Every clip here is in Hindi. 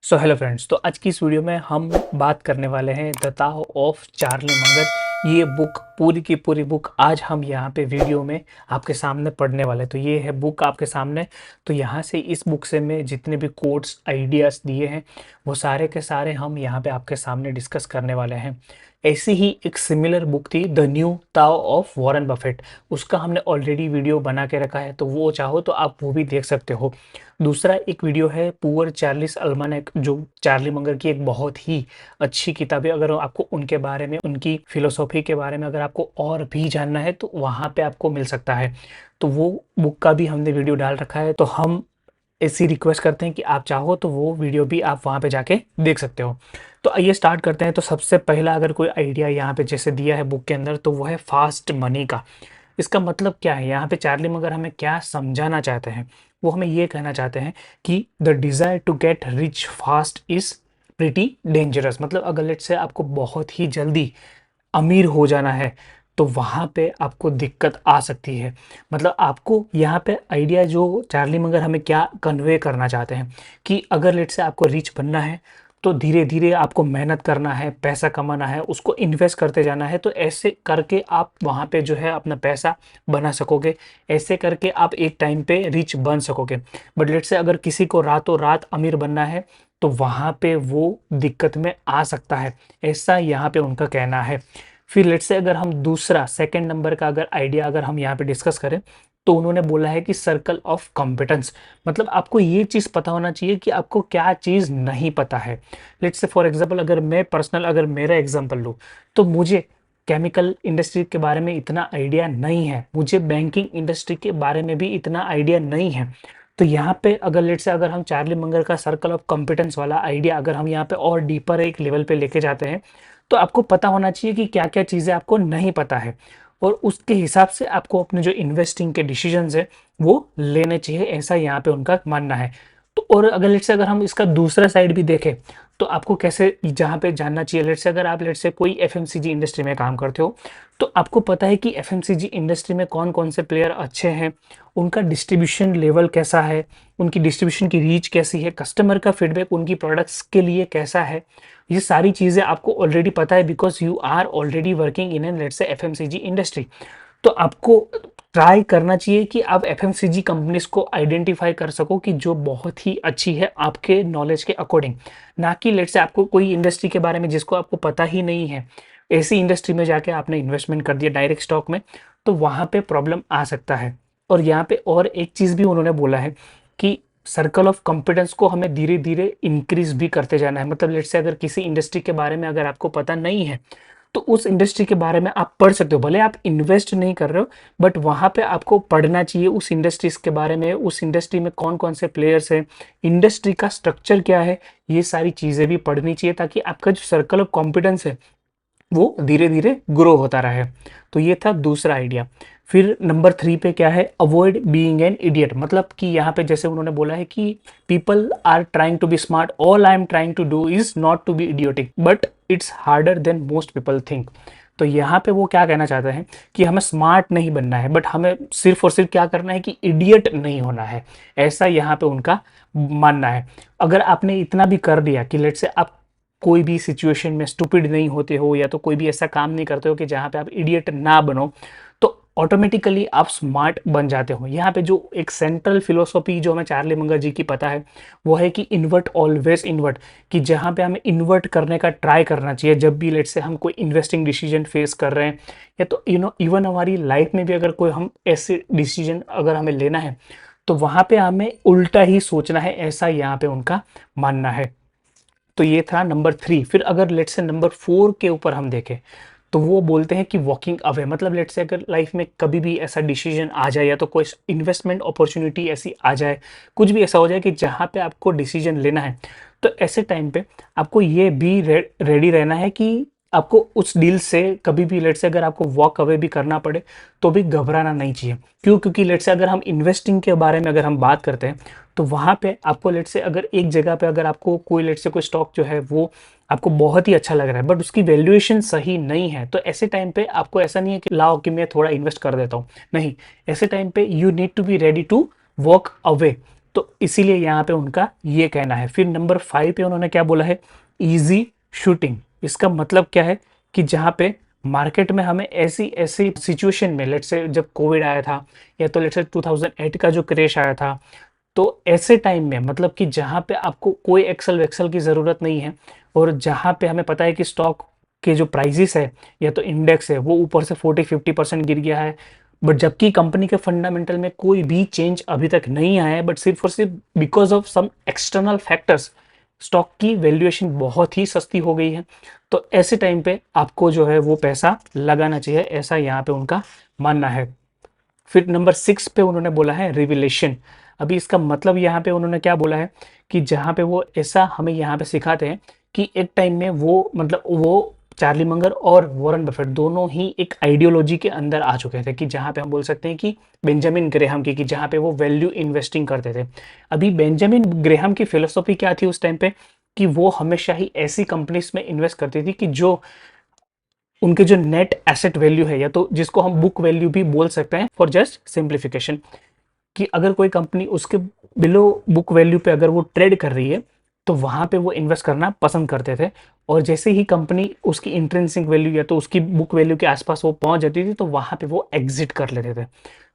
सो हेलो फ्रेंड्स, तो आज की इस वीडियो में हम बात करने वाले हैं द ताओ ऑफ चार्ली मगर। ये बुक पूरी की पूरी बुक आज हम यहाँ पे वीडियो में आपके सामने पढ़ने वाले हैं। तो ये है बुक आपके सामने। तो यहाँ से इस बुक से मैं जितने भी कोट्स आइडियाज़ दिए हैं वो सारे के सारे हम यहाँ पे आपके सामने डिस्कस करने वाले हैं। ऐसी ही एक सिमिलर बुक थी the new Tao of Warren Buffett. उसका हमने ऑलरेडी वीडियो बना के रखा है, तो वो चाहो तो आप वो भी देख सकते हो। दूसरा एक वीडियो है पुअर चार्लिस अल्मानेक, जो चार्ली मंगर की एक बहुत ही अच्छी किताब है। अगर आपको उनके बारे में, उनकी फिलोसॉफी के बारे में अगर आपको और भी जानना है तो वहाँ पे आपको मिल सकता है। तो वो बुक का भी हमने वीडियो डाल रखा है। तो हम ऐसी रिक्वेस्ट करते हैं कि आप चाहो तो वो वीडियो भी आप वहाँ पे जाके देख सकते हो। तो आइए स्टार्ट करते हैं। तो सबसे पहला अगर कोई आइडिया यहाँ पे जैसे दिया है बुक के अंदर, तो वो है फास्ट मनी का। इसका मतलब क्या है? यहाँ पे चार्ली मगर हमें क्या समझाना चाहते हैं? वो हमें ये कहना चाहते हैं कि the desire to get rich fast is pretty dangerous. मतलब अगर लेट से आपको बहुत ही जल्दी अमीर हो जाना है तो वहाँ पे आपको दिक्कत आ सकती है। मतलब आपको यहाँ पे आइडिया जो चार्ली मगर हमें क्या कन्वे करना चाहते हैं कि अगर लेट से आपको रिच बनना है तो धीरे धीरे आपको मेहनत करना है, पैसा कमाना है, उसको इन्वेस्ट करते जाना है। तो ऐसे करके आप वहाँ पे जो है अपना पैसा बना सकोगे। ऐसे करके आप एक टाइम पे रिच बन सकोगे। बट लेट से अगर किसी को रातों रात अमीर बनना है तो वहाँ पे वो दिक्कत में आ सकता है। ऐसा यहाँ पे उनका कहना है। फिर लेट्स से अगर हम दूसरा सेकंड नंबर का अगर आइडिया अगर हम यहाँ पे डिस्कस करें, तो उन्होंने बोला है कि सर्कल ऑफ कॉम्पिटेंस। मतलब आपको ये चीज़ पता होना चाहिए कि आपको क्या चीज़ नहीं पता है। लेट्स से फॉर एग्जांपल अगर मैं पर्सनल अगर मेरा एग्जांपल लूँ, तो मुझे केमिकल इंडस्ट्री के बारे में इतना आइडिया नहीं है, मुझे बैंकिंग इंडस्ट्री के बारे में भी इतना आइडिया नहीं है। तो यहाँ पे अगर लेट से अगर हम चार्ली मंगर का सर्कल ऑफ कॉम्पिटेंस वाला आइडिया अगर हम यहाँ पे और डीपर एक लेवल पे लेके जाते हैं, तो आपको पता होना चाहिए कि क्या क्या चीज़ें आपको नहीं पता है और उसके हिसाब से आपको अपने जो इन्वेस्टिंग के डिसीजंस है वो लेने चाहिए। ऐसा यहाँ पे उनका मानना है। तो और अगर लेट से अगर हम इसका दूसरा साइड भी देखें तो आपको कैसे जहाँ पे जानना चाहिए। लेट से अगर आप लेट से कोई एफएमसीजी इंडस्ट्री में काम करते हो तो आपको पता है कि एफएमसीजी इंडस्ट्री में कौन कौन से प्लेयर अच्छे हैं, उनका डिस्ट्रीब्यूशन लेवल कैसा है, उनकी डिस्ट्रीब्यूशन की रीच कैसी है, कस्टमर का फीडबैक उनकी प्रोडक्ट्स के लिए कैसा है। ये सारी चीज़ें आपको ऑलरेडी पता है because you are already working in an let's say FMCG industry. तो आपको ट्राई करना चाहिए कि आप एफएमसीजी कंपनीज को आइडेंटिफाई कर सको कि जो बहुत ही अच्छी है आपके नॉलेज के अकॉर्डिंग। ना कि लेट से आपको कोई इंडस्ट्री के बारे में जिसको आपको पता ही नहीं है, ऐसी इंडस्ट्री में जाके आपने इन्वेस्टमेंट कर दिया डायरेक्ट स्टॉक में, तो वहाँ पे प्रॉब्लम आ सकता है। और यहाँ पे और एक चीज़ भी उन्होंने बोला है कि सर्कल ऑफ कॉम्पिटेंस को हमें धीरे धीरे इंक्रीज भी करते जाना है। मतलब लेट से अगर किसी इंडस्ट्री के बारे में अगर आपको पता नहीं है तो उस इंडस्ट्री के बारे में आप पढ़ सकते हो। भले आप इन्वेस्ट नहीं कर रहे हो बट वहाँ पे आपको पढ़ना चाहिए उस इंडस्ट्रीज के बारे में, उस इंडस्ट्री में कौन कौन से प्लेयर्स हैं, इंडस्ट्री का स्ट्रक्चर क्या है। ये सारी चीज़ें भी पढ़नी चाहिए ताकि आपका जो सर्कल ऑफ कॉम्पिटेंस है वो धीरे धीरे ग्रो होता रहे। तो ये था दूसरा आइडिया। फिर नंबर 3 पे क्या है? Avoid being an idiot. मतलब कि यहाँ पे जैसे उन्होंने बोला है कि people are trying to be smart, all I am trying to do is not to be idiotic but it's harder than most people think. तो यहाँ पे वो क्या कहना चाहते हैं कि हमें स्मार्ट नहीं बनना है बट हमें सिर्फ और सिर्फ क्या करना है कि इडियट नहीं होना है। ऐसा यहाँ पे उनका मानना है। अगर आपने इतना भी कर दिया कि लेट से आप कोई भी सिचुएशन में स्टूपिड नहीं होते हो या तो कोई भी ऐसा काम नहीं करते हो कि जहाँ पे आप इडियट ना बनो, तो ऑटोमेटिकली आप स्मार्ट बन जाते हो। यहाँ पे जो एक सेंट्रल फिलोसॉफी जो हमें चार्ली मंगर जी की पता है वो है कि इन्वर्ट ऑलवेज इन्वर्ट, कि जहाँ पे हमें इन्वर्ट करने का ट्राई करना चाहिए जब भी लेट से हम कोई इन्वेस्टिंग डिसीजन फेस कर रहे हैं, या तो इवन हमारी लाइफ में भी अगर कोई हम ऐसे डिसीजन अगर हमें लेना है तो वहाँ पे हमें उल्टा ही सोचना है। ऐसा यहाँ पे उनका मानना है। तो ये था नंबर 3। फिर अगर लेट से नंबर 4 के ऊपर हम देखें तो वो बोलते हैं कि वॉकिंग अवे। मतलब लेट से अगर लाइफ में कभी भी ऐसा डिसीजन आ जाए या तो कोई इन्वेस्टमेंट अपॉर्चुनिटी ऐसी आ जाए, कुछ भी ऐसा हो जाए कि जहाँ पे आपको डिसीजन लेना है, तो ऐसे टाइम पे आपको ये भी रेडी रहना है कि आपको उस डील से कभी भी लेट से अगर आपको वॉक अवे भी करना पड़े तो भी घबराना नहीं चाहिए। क्यों? क्योंकि लेट से अगर हम इन्वेस्टिंग के बारे में अगर हम बात करते हैं तो वहाँ पे आपको लेट से अगर एक जगह पे अगर आपको कोई लेट से कोई स्टॉक जो है वो आपको बहुत ही अच्छा लग रहा है बट उसकी वैल्यूएशन सही नहीं है, तो ऐसे टाइम पे आपको ऐसा नहीं है कि लाओ कि मैं थोड़ा इन्वेस्ट कर देता हूँ। नहीं, ऐसे टाइम पे you need to be ready to walk away. तो इसीलिए यहाँ पे उनका ये कहना है। फिर नंबर 5 पे उन्होंने क्या बोला है, इजी शूटिंग। इसका मतलब क्या है कि जहाँ पे मार्केट में हमें ऐसी ऐसी सिचुएशन में, लेट्स से जब कोविड आया था, या तो लेट्स से 2008 का जो क्रैश आया था, तो ऐसे टाइम में मतलब कि जहाँ पे आपको कोई एक्सेल वेक्सेल की ज़रूरत नहीं है, और जहाँ पे हमें पता है कि स्टॉक के जो प्राइजेस है या तो इंडेक्स है वो ऊपर से 40-50% गिर गया है, बट जबकि कंपनी के फंडामेंटल में कोई भी चेंज अभी तक नहीं आया है, बट सिर्फ और सिर्फ because of some external factors stock की वैल्यूएशन बहुत ही सस्ती हो गई है। तो ऐसे टाइम पे आपको जो है वो पैसा लगाना चाहिए, ऐसा यहाँ पे उनका मानना है। फिर नंबर 6 पे उन्होंने बोला है रिविलेशन। अभी इसका मतलब यहाँ पे उन्होंने क्या बोला है कि जहाँ पे वो ऐसा हमें यहाँ पे सिखाते हैं कि एक टाइम में वो मतलब वो चार्ली मंगर और वॉरेन बफेट दोनों ही एक आइडियोलॉजी के अंदर आ चुके थे, कि जहाँ पे हम बोल सकते हैं कि बेंजामिन ग्रेहम की, कि जहाँ पे वो वैल्यू इन्वेस्टिंग करते थे। अभी बेंजामिन ग्रेहम की फिलोसॉफी क्या थी उस टाइम पे, कि वो हमेशा ही ऐसी कंपनीज में इन्वेस्ट करती थी कि जो उनके जो नेट एसेट वैल्यू है, या तो जिसको हम बुक वैल्यू भी बोल सकते हैं फॉर जस्ट सिंप्लीफिकेशन, कि अगर कोई कंपनी उसके बिलो बुक वैल्यू पे अगर वो ट्रेड कर रही है तो वहां पे वो इन्वेस्ट करना पसंद करते थे। और जैसे ही कंपनी उसकी इंट्रिंसिक वैल्यू या तो उसकी बुक वैल्यू के आसपास वो पहुंच जाती थी तो वहां पे वो एग्जिट कर लेते थे।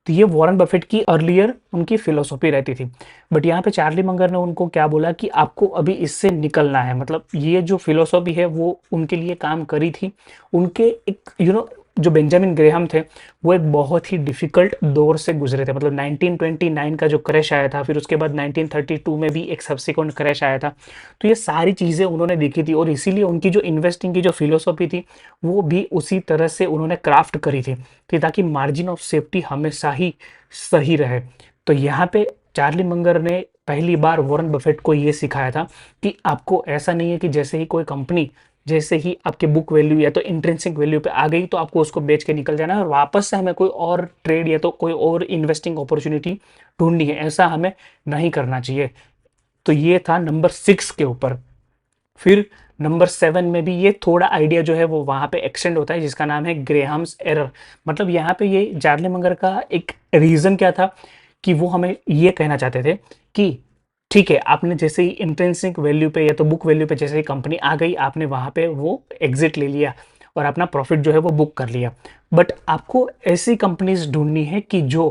तो ये वॉरेन बफेट की अर्लियर उनकी फिलोसॉफी रहती थी। बट यहाँ पे चार्ली मंगर ने उनको क्या बोला कि आपको अभी इससे निकलना है, मतलब ये जो फिलोसॉफी है वो उनके लिए काम करी थी। उनके एक जो बेंजामिन ग्रेहम थे वो एक बहुत ही डिफिकल्ट दौर से गुजरे थे, मतलब 1929 का जो क्रैश आया था, फिर उसके बाद 1932 में भी एक सब्सिक्वेंट क्रैश आया था। तो ये सारी चीज़ें उन्होंने देखी थी, और इसीलिए उनकी जो इन्वेस्टिंग की जो फिलोसॉफी थी वो भी उसी तरह से उन्होंने क्राफ्ट करी थी, कि ताकि मार्जिन ऑफ सेफ्टी हमेशा ही सही रहे। तो यहाँ पे चार्ली मंगर ने पहली बार वॉरेन बफेट को ये सिखाया था कि आपको ऐसा नहीं है कि जैसे ही कोई कंपनी जैसे ही आपके बुक वैल्यू या तो इंट्रिंसिक वैल्यू पे आ गई तो आपको उसको बेच के निकल जाना है और वापस से हमें कोई और ट्रेड या तो कोई और इन्वेस्टिंग अपॉर्चुनिटी ढूंढनी है, ऐसा हमें नहीं करना चाहिए। तो ये था नंबर 6 के ऊपर। फिर नंबर 7 में भी ये थोड़ा आइडिया जो है वो वहां पे एक्सटेंड होता है, जिसका नाम है ग्रेहाम्स एरर। मतलब यहाँ पे ये चार्ली मंगर का एक रीजन क्या था कि वो हमें ये कहना चाहते थे कि ठीक है, आपने जैसे ही इंट्रिंसिक वैल्यू पे या तो बुक वैल्यू पे जैसे ही कंपनी आ गई, आपने वहां पे वो एग्जिट ले लिया और अपना प्रॉफिट जो है वो बुक कर लिया। बट आपको ऐसी कंपनीज ढूंढनी है कि जो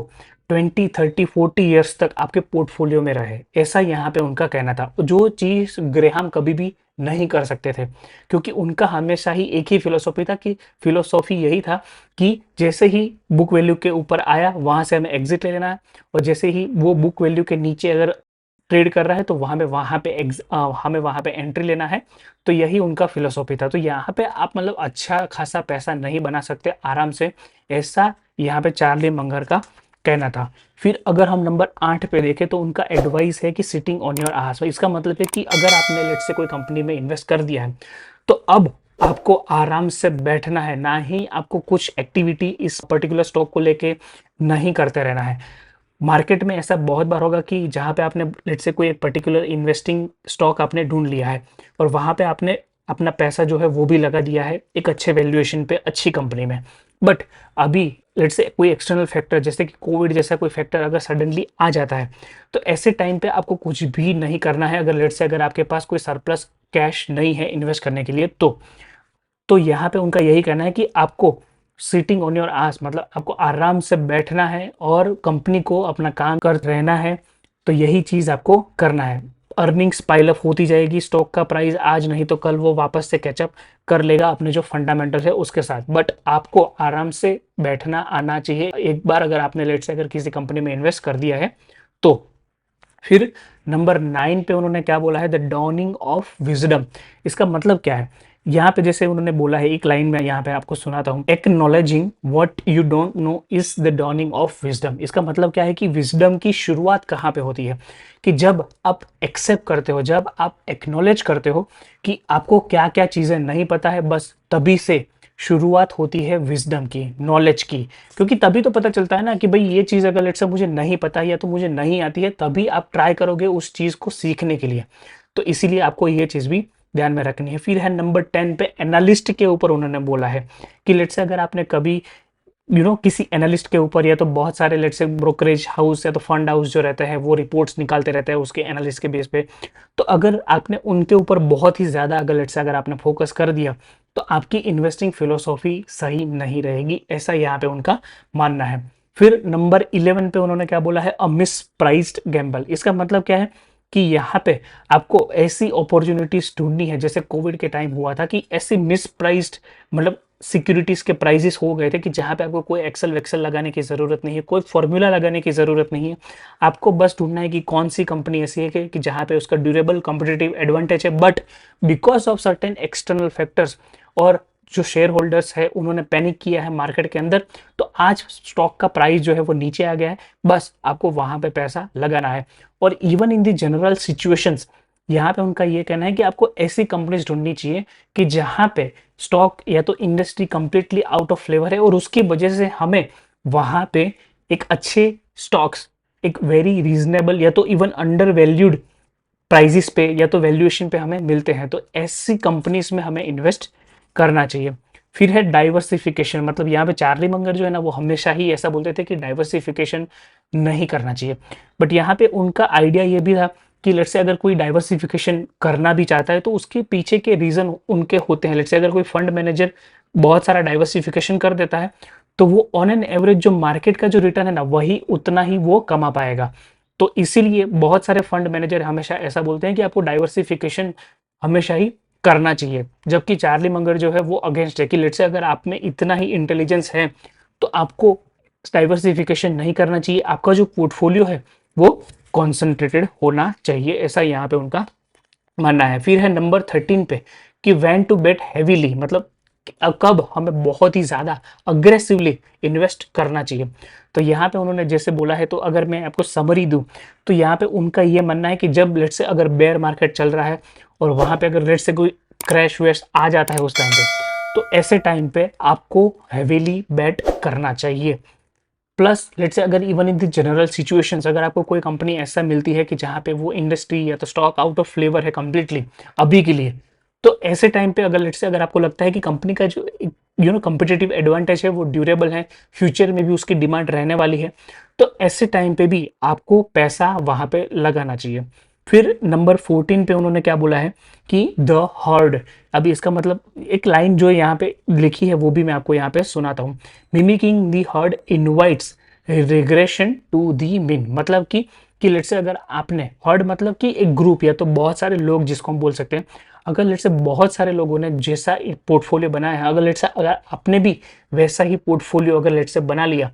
20, 30, 40 ईयर्स तक आपके पोर्टफोलियो में रहे, ऐसा यहाँ पे उनका कहना था, जो चीज ग्रेहाम कभी भी नहीं कर सकते थे। क्योंकि उनका हमेशा ही एक ही फिलोसॉफी था, कि फिलोसॉफी यही था कि जैसे ही बुक वैल्यू के ऊपर आया वहां से हमें एग्जिट ले लेना है, और जैसे ही वो बुक वैल्यू के नीचे अगर ट्रेड कर रहा है तो हमें वहां पे एंट्री लेना है। तो यही उनका फिलोसॉफी था। तो यहाँ पे आप मतलब अच्छा खासा पैसा नहीं बना सकते आराम से, ऐसा यहाँ पे चार्ली मंगर का कहना था। फिर अगर हम नंबर 8 पे देखें तो उनका एडवाइस है कि सिटिंग ऑन योर आर्स। इसका मतलब है कि अगर आपने लेट से कोई कंपनी में इन्वेस्ट कर दिया है तो अब आपको आराम से बैठना है, ना ही आपको कुछ एक्टिविटी इस पर्टिकुलर स्टॉक को लेके नहीं करते रहना है। मार्केट में ऐसा बहुत बार होगा कि जहाँ पे आपने लेट से कोई एक पर्टिकुलर इन्वेस्टिंग स्टॉक आपने ढूंढ लिया है और वहाँ पे आपने अपना पैसा जो है वो भी लगा दिया है एक अच्छे वैल्यूएशन पे अच्छी कंपनी में, बट अभी लेट से कोई एक्सटर्नल फैक्टर जैसे कि कोविड जैसा कोई फैक्टर अगर सडनली आ जाता है, तो ऐसे टाइम पे आपको कुछ भी नहीं करना है। अगर लेट से अगर आपके पास कोई सरप्लस कैश नहीं है इन्वेस्ट करने के लिए, तो यहाँ पे उनका यही कहना है कि आपको सिटिंग ऑन योर आस, मतलब आपको आराम से बैठना है और कंपनी को अपना काम कर रहना है। तो यही चीज आपको करना है। अर्निंग्स पाइल अप होती जाएगी, स्टॉक का प्राइस आज नहीं तो कल वो वापस से कैचअप कर लेगा अपने जो फंडामेंटल है उसके साथ, बट आपको आराम से बैठना आना चाहिए एक बार अगर आपने लेट से अगर किसी कंपनी में इन्वेस्ट कर दिया है तो। फिर नंबर 9 पे उन्होंने क्या बोला है, द डॉनिंग ऑफ विजडम। इसका मतलब क्या है, यहाँ पे जैसे उन्होंने बोला है एक लाइन में, यहाँ पे आपको सुनाता हूँ, acknowledging what you don't know is the dawning of wisdom. इसका मतलब क्या है कि विजडम की शुरुआत कहाँ पे होती है, कि जब आप एक्सेप्ट करते हो, जब आप एक्नॉलेज करते हो कि आपको क्या क्या चीजें नहीं पता है, बस तभी से शुरुआत होती है विजडम की, नॉलेज की। क्योंकि तभी तो पता चलता है ना कि भाई ये चीज़ अगर लेट से मुझे नहीं पता है या तो मुझे नहीं आती है, तभी आप ट्राई करोगे उस चीज़ को सीखने के लिए। तो इसीलिए आपको ये चीज़ भी ध्यान में रखनी है। फिर है नंबर 10 पे एनालिस्ट के ऊपर उन्होंने बोला है कि लेट से अगर आपने कभी किसी एनालिस्ट के ऊपर, या तो बहुत सारे लेट्स से ब्रोकरेज हाउस या तो फंड हाउस जो रहते हैं वो रिपोर्ट्स निकालते रहते हैं उसके एनालिस्ट के बेस पे। तो अगर आपने उनके ऊपर बहुत ही ज़्यादा अगर लेट्स से अगर आपने फोकस कर दिया तो आपकी इन्वेस्टिंग फिलोसॉफी सही नहीं रहेगी, ऐसा यहाँ पे उनका मानना है। फिर नंबर 11 पे उन्होंने क्या बोला है, अ मिस प्राइज्ड गैम्बल। इसका मतलब क्या है कि यहाँ पे आपको ऐसी अपॉर्चुनिटीज ढूंढनी है, जैसे कोविड के टाइम हुआ था कि ऐसी मिस प्राइज्ड मतलब सिक्योरिटीज के प्राइजेस हो गए थे कि जहां पे आपको कोई एक्सेल वेक्सेल लगाने की जरूरत नहीं है, कोई फॉर्मूला लगाने की जरूरत नहीं है। आपको बस ढूंढना है कि कौन सी कंपनी ऐसी है कि जहां पे उसका ड्यूरेबल कॉम्पिटिटिव एडवांटेज है, but because of certain external factors और जो शेयर होल्डर्स है उन्होंने पैनिक किया है मार्केट के अंदर, तो आज स्टॉक का प्राइस जो है वो नीचे आ गया है। बस आपको वहां पे पैसा लगाना है। और even in the general situations, यहाँ पे उनका ये कहना है कि आपको ऐसी कंपनीज ढूंढनी चाहिए कि जहां पे स्टॉक या तो industry completely out of flavour है और उसकी वजह से हमें वहां पे एक अच्छे स्टॉक्स एक वेरी रीजनेबल या तो इवन अंडर वैल्यूड प्राइजेस पे या तो वैल्यूएशन पे हमें मिलते हैं, तो ऐसी कंपनीज में हमें इन्वेस्ट करना चाहिए। फिर है डाइवर्सिफिकेशन, मतलब यहाँ पे चार्ली मंगर जो है ना वो हमेशा ही ऐसा बोलते थे कि डाइवर्सिफिकेशन नहीं करना चाहिए, बट यहाँ पे उनका आइडिया ये भी था कि लेट्स से अगर कोई डाइवर्सिफिकेशन करना भी चाहता है तो उसके पीछे के रीजन उनके होते हैं। लेट्स से अगर कोई फंड मैनेजर बहुत सारा डाइवर्सिफिकेशन कर देता है तो वो ऑन एन एवरेज जो मार्केट का जो रिटर्न है ना वही उतना ही वो कमा पाएगा। तो इसीलिए बहुत सारे फंड मैनेजर हमेशा ऐसा बोलते हैं कि आपको डाइवर्सिफिकेशन हमेशा ही करना चाहिए, जबकि चार्ली मंगर जो है वो अगेंस्ट है कि लेट्स से अगर आप में इतना ही इंटेलिजेंस है तो आपको डाइवर्सिफिकेशन नहीं करना चाहिए, आपका जो पोर्टफोलियो है वो कॉन्सेंट्रेटेड होना चाहिए, ऐसा यहाँ पे उनका मानना है। फिर है नंबर 13 पे कि व्हेन टू बेट हैवीली, मतलब कब हमें बहुत ही ज्यादा अग्रेसिवली इन्वेस्ट करना चाहिए। तो यहाँ पे उन्होंने जैसे बोला है, तो अगर मैं आपको समरी दूं तो यहाँ पे उनका ये मानना है कि जब लेट्स से अगर बेयर मार्केट चल रहा है और वहां पे अगर लेट्स से कोई क्रैश वैश आ जाता है उस टाइम पे, तो ऐसे टाइम पे आपको हैवीली बेट करना चाहिए। प्लस लेट्स से अगर even in the general situations अगर आपको कोई कंपनी ऐसा मिलती है कि जहाँ पे वो इंडस्ट्री या तो स्टॉक आउट ऑफ फ्लेवर है कंप्लीटली अभी के लिए, तो ऐसे टाइम पे अगर लेट्स से अगर आपको लगता है कि कंपनी का जो कॉम्पिटिटिव एडवांटेज है वो ड्यूरेबल है, फ्यूचर में भी उसकी डिमांड रहने वाली है, तो ऐसे टाइम पे भी आपको पैसा वहां पे लगाना चाहिए। फिर नंबर 14 पे उन्होंने क्या बोला है कि द हर्ड। अभी इसका मतलब एक लाइन जो यहाँ पे लिखी है वो भी मैं आपको यहाँ पे सुनाता हूँ। Mimicking the herd invites regression to the mean, मतलब कि लेट्स से अगर आपने हर्ड मतलब कि एक ग्रुप या तो बहुत सारे लोग जिसको हम बोल सकते हैं, अगर लेट्स से बहुत सारे लोगों ने जैसा एक पोर्टफोलियो बनाया है, अगर लेट्स से अगर आपने भी वैसा ही पोर्टफोलियो अगर लेट्स से बना लिया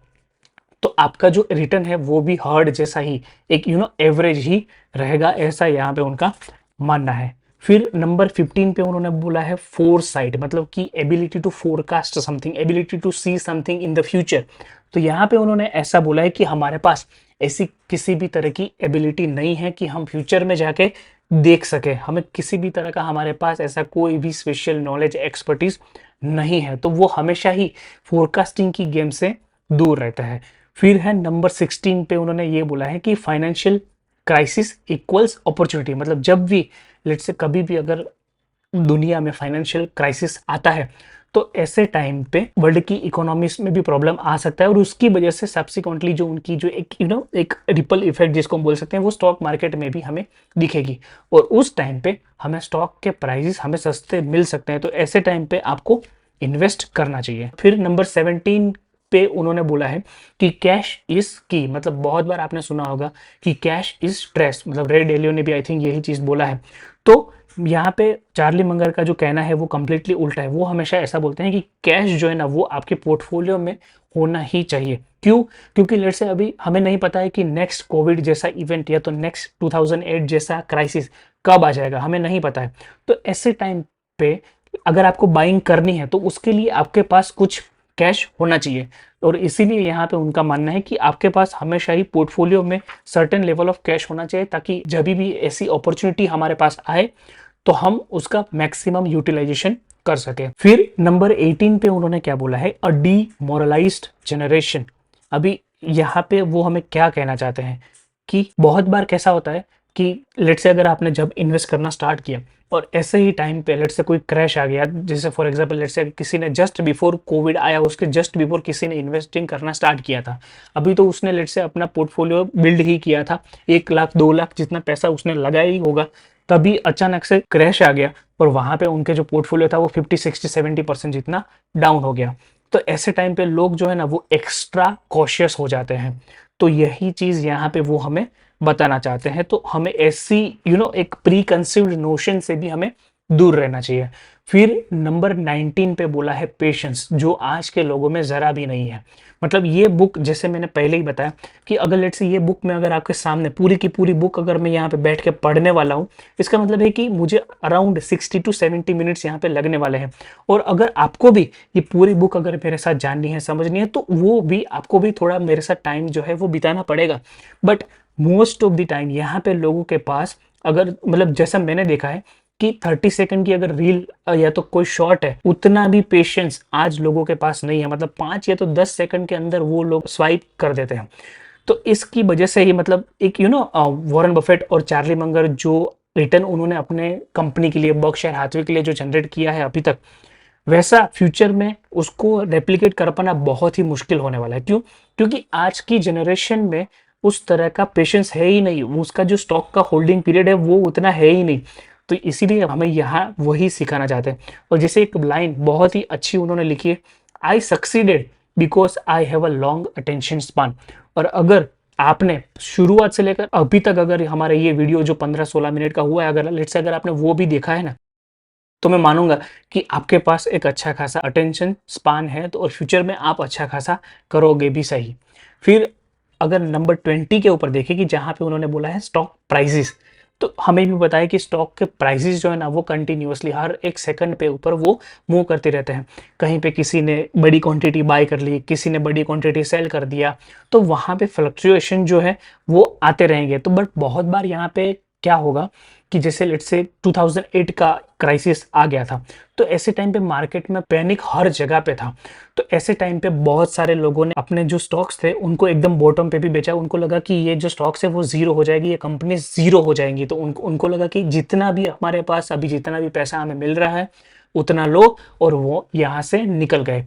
तो आपका जो रिटर्न है वो भी हर्ड जैसा ही एक एवरेज ही रहेगा, ऐसा यहाँ पे उनका मानना है। फिर नंबर 15 पे उन्होंने बोला है फोर साइट, मतलब कि ability to forecast something, ability to see something in the future. तो यहाँ पे उन्होंने ऐसा बोला है कि हमारे पास ऐसी किसी भी तरह की एबिलिटी नहीं है कि हम फ्यूचर में जाके देख सके, हमें किसी भी तरह का हमारे पास ऐसा कोई भी स्पेशल नॉलेज एक्सपर्टीज नहीं है, तो वो हमेशा ही फोरकास्टिंग की गेम से दूर रहता है। फिर है नंबर 16 पे उन्होंने ये बोला है कि फाइनेंशियल क्राइसिस इक्वल्स अपॉर्चुनिटी, मतलब जब भी लेट्स से कभी भी अगर दुनिया में फाइनेंशियल क्राइसिस आता है तो ऐसे टाइम पे वर्ल्ड की इकोनॉमीज में भी प्रॉब्लम आ सकता है और उसकी वजह से सब्सिक्वेंटली जो उनकी जो एक एक रिपल इफेक्ट जिसको हम बोल सकते हैं वो स्टॉक मार्केट में भी हमें दिखेगी और उस टाइम पे हमें स्टॉक के प्राइसेस हमें सस्ते मिल सकते हैं, तो ऐसे टाइम पे आपको इन्वेस्ट करना चाहिए। फिर नंबर 17 पे उन्होंने बोला है कि कैश इज की, मतलब बहुत बार आपने सुना होगा कि कैश इज स्ट्रेस, मतलब रे डेलियो ने भी आई थिंक यही चीज बोला है। तो यहाँ पे चार्ली मंगर का जो कहना है वो कंप्लीटली उल्टा है, वो हमेशा ऐसा बोलते हैं कि कैश जो है ना वो आपके पोर्टफोलियो में होना ही चाहिए। क्यों? क्योंकि लेट्स से अभी हमें नहीं पता है कि नेक्स्ट कोविड जैसा इवेंट या तो नेक्स्ट 2008 जैसा क्राइसिस कब आ जाएगा, हमें नहीं पता है। तो ऐसे टाइम पे अगर आपको बाइंग करनी है तो उसके लिए आपके पास कुछ कैश होना चाहिए और इसीलिए यहाँ पे उनका मानना है कि आपके पास हमेशा ही पोर्टफोलियो में सर्टेन लेवल ऑफ कैश होना चाहिए ताकि जब भी ऐसी अपॉर्चुनिटी हमारे पास आए तो हम उसका मैक्सिमम यूटिलाइजेशन कर सके। फिर नंबर 18 पे उन्होंने क्या बोला है, अ डीमोरलाइज्ड जनरेशन। अभी यहाँ पे वो हमें क्या कहना चाहते हैं कि बहुत बार कैसा होता है कि लेट्स से अगर आपने जब इन्वेस्ट करना स्टार्ट किया और ऐसे ही टाइम पे लेट्स से कोई क्रैश आ गया, जैसे फॉर एग्जांपल लेट्स से किसी ने जस्ट बिफोर कोविड आया, उसके जस्ट बिफोर किसी ने इन्वेस्टिंग करना स्टार्ट किया था, अभी तो उसने लेट्स से अपना पोर्टफोलियो बिल्ड ही किया था, 1 लाख 2 लाख जितना पैसा उसने लगाया ही होगा, तभी अचानक से क्रैश आ गया और वहां पे उनके जो पोर्टफोलियो था वो 50 60 70% जितना डाउन हो गया। तो ऐसे टाइम पे लोग जो है ना वो एक्स्ट्रा कॉशियस हो जाते हैं। तो यही चीज यहाँ पे वो हमें बताना चाहते हैं। तो हमें ऐसी एक प्री कंसीव्ड नोशन से भी हमें दूर रहना चाहिए। फिर नंबर 19 पे बोला है पेशेंस, जो आज के लोगों में जरा भी नहीं है। मतलब ये बुक, जैसे मैंने पहले ही बताया कि अगर लेट्स से ये बुक में अगर आपके सामने पूरी की पूरी बुक अगर मैं यहाँ पे बैठ के पढ़ने वाला हूँ, इसका मतलब है कि मुझे अराउंड 60 to 70 मिनट्स यहाँ पे लगने वाले हैं। और अगर आपको भी ये पूरी बुक अगर मेरे साथ जाननी है, समझनी है, तो वो भी आपको भी थोड़ा मेरे साथ टाइम जो है वो बिताना पड़ेगा। But most of the time यहाँ पे लोगों के पास, अगर मतलब जैसा मैंने देखा है कि 30 सेकंड की अगर रील या तो कोई शॉर्ट है, उतना भी पेशेंस आज लोगों के पास नहीं है। मतलब 5 या तो 10 सेकंड के अंदर वो लोग स्वाइप कर देते हैं। तो इसकी वजह से ही मतलब एक वॉरेन बफेट और चार्ली मंगर जो रिटर्न उन्होंने अपने कंपनी के लिए, बर्कशायर हाथवे के लिए जो जनरेट किया है अभी तक, वैसा फ्यूचर में उसको रेप्लिकेट कर पाना बहुत ही मुश्किल होने वाला है। क्यों? क्योंकि आज की जनरेशन में उस तरह का पेशेंस है ही नहीं, उसका जो स्टॉक का होल्डिंग पीरियड है वो उतना है ही नहीं। तो इसीलिए हमें यहाँ वही सिखाना चाहते हैं। और जैसे एक लाइन बहुत ही अच्छी उन्होंने लिखी है, I succeeded because I have a long attention span. और अगर आपने शुरुआत से लेकर अभी तक अगर हमारे ये वीडियो जो 15 16 मिनट का हुआ है, अगर लेट्स से अगर आपने वो भी देखा है ना, तो मैं मानूंगा कि आपके पास एक अच्छा खासा अटेंशन स्पान है, तो और फ्यूचर में आप अच्छा खासा करोगे भी सही। फिर अगर नंबर 20 के ऊपर देखें कि जहां पे उन्होंने बोला है स्टॉक प्राइसेस, तो हमें भी बताया कि स्टॉक के प्राइसेस जो है ना वो कंटिन्यूअसली हर एक सेकंड पे ऊपर वो मूव करते रहते हैं। कहीं पे किसी ने बड़ी क्वांटिटी बाय कर ली, किसी ने बड़ी क्वांटिटी सेल कर दिया, तो वहां पे फ्लक्चुएशन जो है वो आते रहेंगे। तो बट बहुत बार यहाँ पे क्या होगा कि जैसे लेट्स से 2008 का क्राइसिस आ गया था, तो ऐसे टाइम पे मार्केट में पैनिक हर जगह पे था। तो ऐसे टाइम पे बहुत सारे लोगों ने अपने जो स्टॉक्स थे उनको एकदम बॉटम पे भी बेचा। उनको लगा कि ये जो स्टॉक्स है वो जीरो हो जाएगी, ये कंपनी जीरो हो जाएंगी। तो उनको लगा कि जितना भी हमारे पास अभी जितना भी पैसा हमें मिल रहा है उतना लो, और वो यहाँ से निकल गए।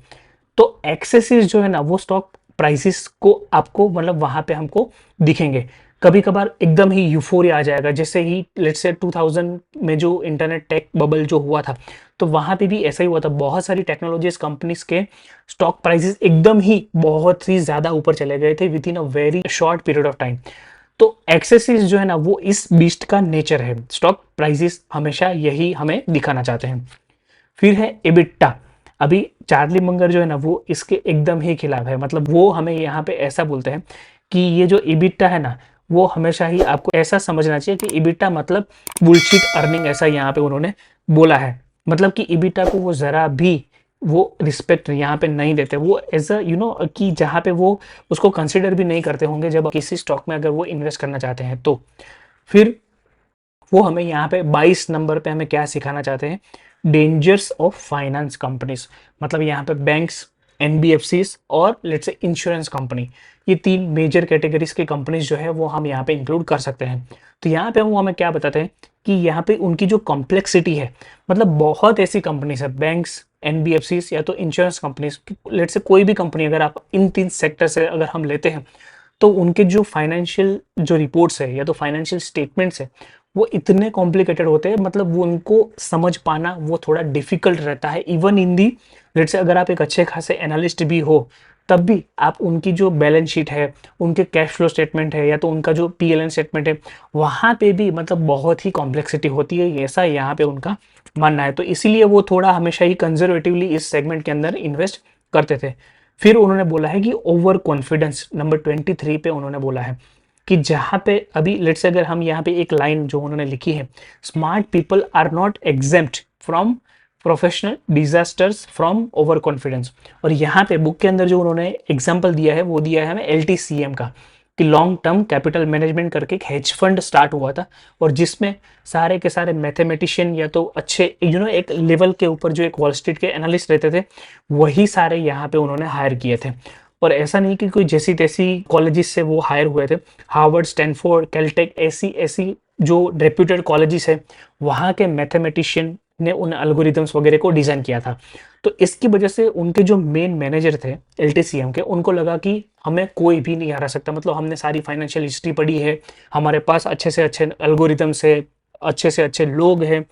तो एक्सेसिस जो है ना वो स्टॉक प्राइसेस को आपको मतलब वहां पे हमको दिखेंगे। कभी कभार एकदम ही यूफोरिया आ जाएगा, जैसे ही लेट्स से 2000 में जो इंटरनेट टेक बबल जो हुआ था, तो वहां पे भी ऐसा ही हुआ था। बहुत सारी टेक्नोलॉजीज कंपनीज के स्टॉक प्राइसेस एकदम ही बहुत ही ज्यादा ऊपर चले गए थे with in a very short period of time. तो एक्सेसिस जो है ना वो इस बीस्ट का नेचर है। स्टॉक प्राइसेस हमेशा यही हमें दिखाना चाहते हैं। फिर है एबिटा। अभी चार्ली मंगर जो है ना वो इसके एकदम ही खिलाफ है। मतलब वो हमें यहाँ पे ऐसा बोलते हैं कि ये जो इबिटा है ना, वो हमेशा ही आपको ऐसा समझना चाहिए कि इबिटा मतलब बुलशिट अर्निंग, ऐसा यहाँ पे उन्होंने बोला है। मतलब कि इबिटा को वो जरा भी वो रिस्पेक्ट यहाँ पे नहीं देते। वो एज अ कि जहाँ पे वो उसको कंसिडर भी नहीं करते होंगे जब किसी स्टॉक में अगर वो इन्वेस्ट करना चाहते हैं। तो फिर वो हमें यहाँ पे 22 नंबर पे हमें क्या सिखाना चाहते हैं, डेंजर्स ऑफ फाइनेंस कंपनीज। मतलब यहाँ पे बैंक्स, एनबीएफसीज और लेट्स से इंश्योरेंस कंपनी, ये 3 मेजर कैटेगरीज के कंपनीज जो है वो हम यहाँ पे इंक्लूड कर सकते हैं। तो यहाँ पे वो हमें क्या बताते हैं कि यहाँ पे उनकी जो कॉम्प्लेक्सिटी है, मतलब बहुत ऐसी कंपनीज है, बैंक्स, एनबीएफसीज या तो इंश्योरेंस कंपनीज, लेट्स से कोई भी कंपनी अगर आप इन 3 सेक्टर से अगर हम लेते हैं, तो उनके जो फाइनेंशियल जो रिपोर्ट्स है या तो फाइनेंशियल स्टेटमेंट्स है वो इतने कॉम्प्लिकेटेड होते हैं। मतलब वो उनको समझ पाना वो थोड़ा डिफिकल्ट रहता है। Even in the let's say अगर आप एक अच्छे खासे एनालिस्ट भी हो, तब भी आप उनकी जो बैलेंस शीट है, उनके कैश फ्लो स्टेटमेंट है या तो उनका जो पीएलएन स्टेटमेंट है, वहाँ पे भी मतलब बहुत ही कॉम्प्लेक्सिटी होती है, ऐसा यहाँ पे उनका मानना है। तो इसीलिए वो थोड़ा हमेशा ही कंजर्वेटिवली इस सेगमेंट के अंदर इन्वेस्ट करते थे। फिर उन्होंने बोला है कि ओवर कॉन्फिडेंस, नंबर 23 पे उन्होंने बोला है कि जहाँ पे अभी लेट्स से अगर हम यहाँ पे एक लाइन जो उन्होंने लिखी है, smart people are not exempt from professional disasters from overconfidence. और यहाँ पे बुक के अंदर जो उन्होंने एग्जाम्पल दिया है वो दिया है हमें एलटीसीएम का, कि लॉन्ग टर्म कैपिटल मैनेजमेंट करके एक हेज फंड स्टार्ट हुआ था, और जिसमें सारे के सारे मैथमेटिशियन या तो अच्छे एक लेवल के ऊपर जो एक वॉल स्ट्रीट के एनालिस्ट रहते थे, वही सारे यहाँ पे उन्होंने हायर किए थे। और ऐसा नहीं कि कोई जैसी तैसी कॉलेजेस से वो हायर हुए थे, हार्वर्ड, स्टैनफोर्ड, कैलटेक, ऐसी ऐसी जो रेप्यूटेड कॉलेजेस है वहाँ के मैथमेटिशियन ने उन एल्गोरिदम्स वगैरह को डिज़ाइन किया था। तो इसकी वजह से उनके जो मेन मैनेजर थे एलटीसीएम के, उनको लगा कि हमें कोई भी नहीं हरा सकता, मतलब हमने सारी फाइनेंशियल हिस्ट्री पढ़ी है, हमारे पास अच्छे से अच्छे एल्गोरिदम्स है, अच्छे से अच्छे लोग हैं,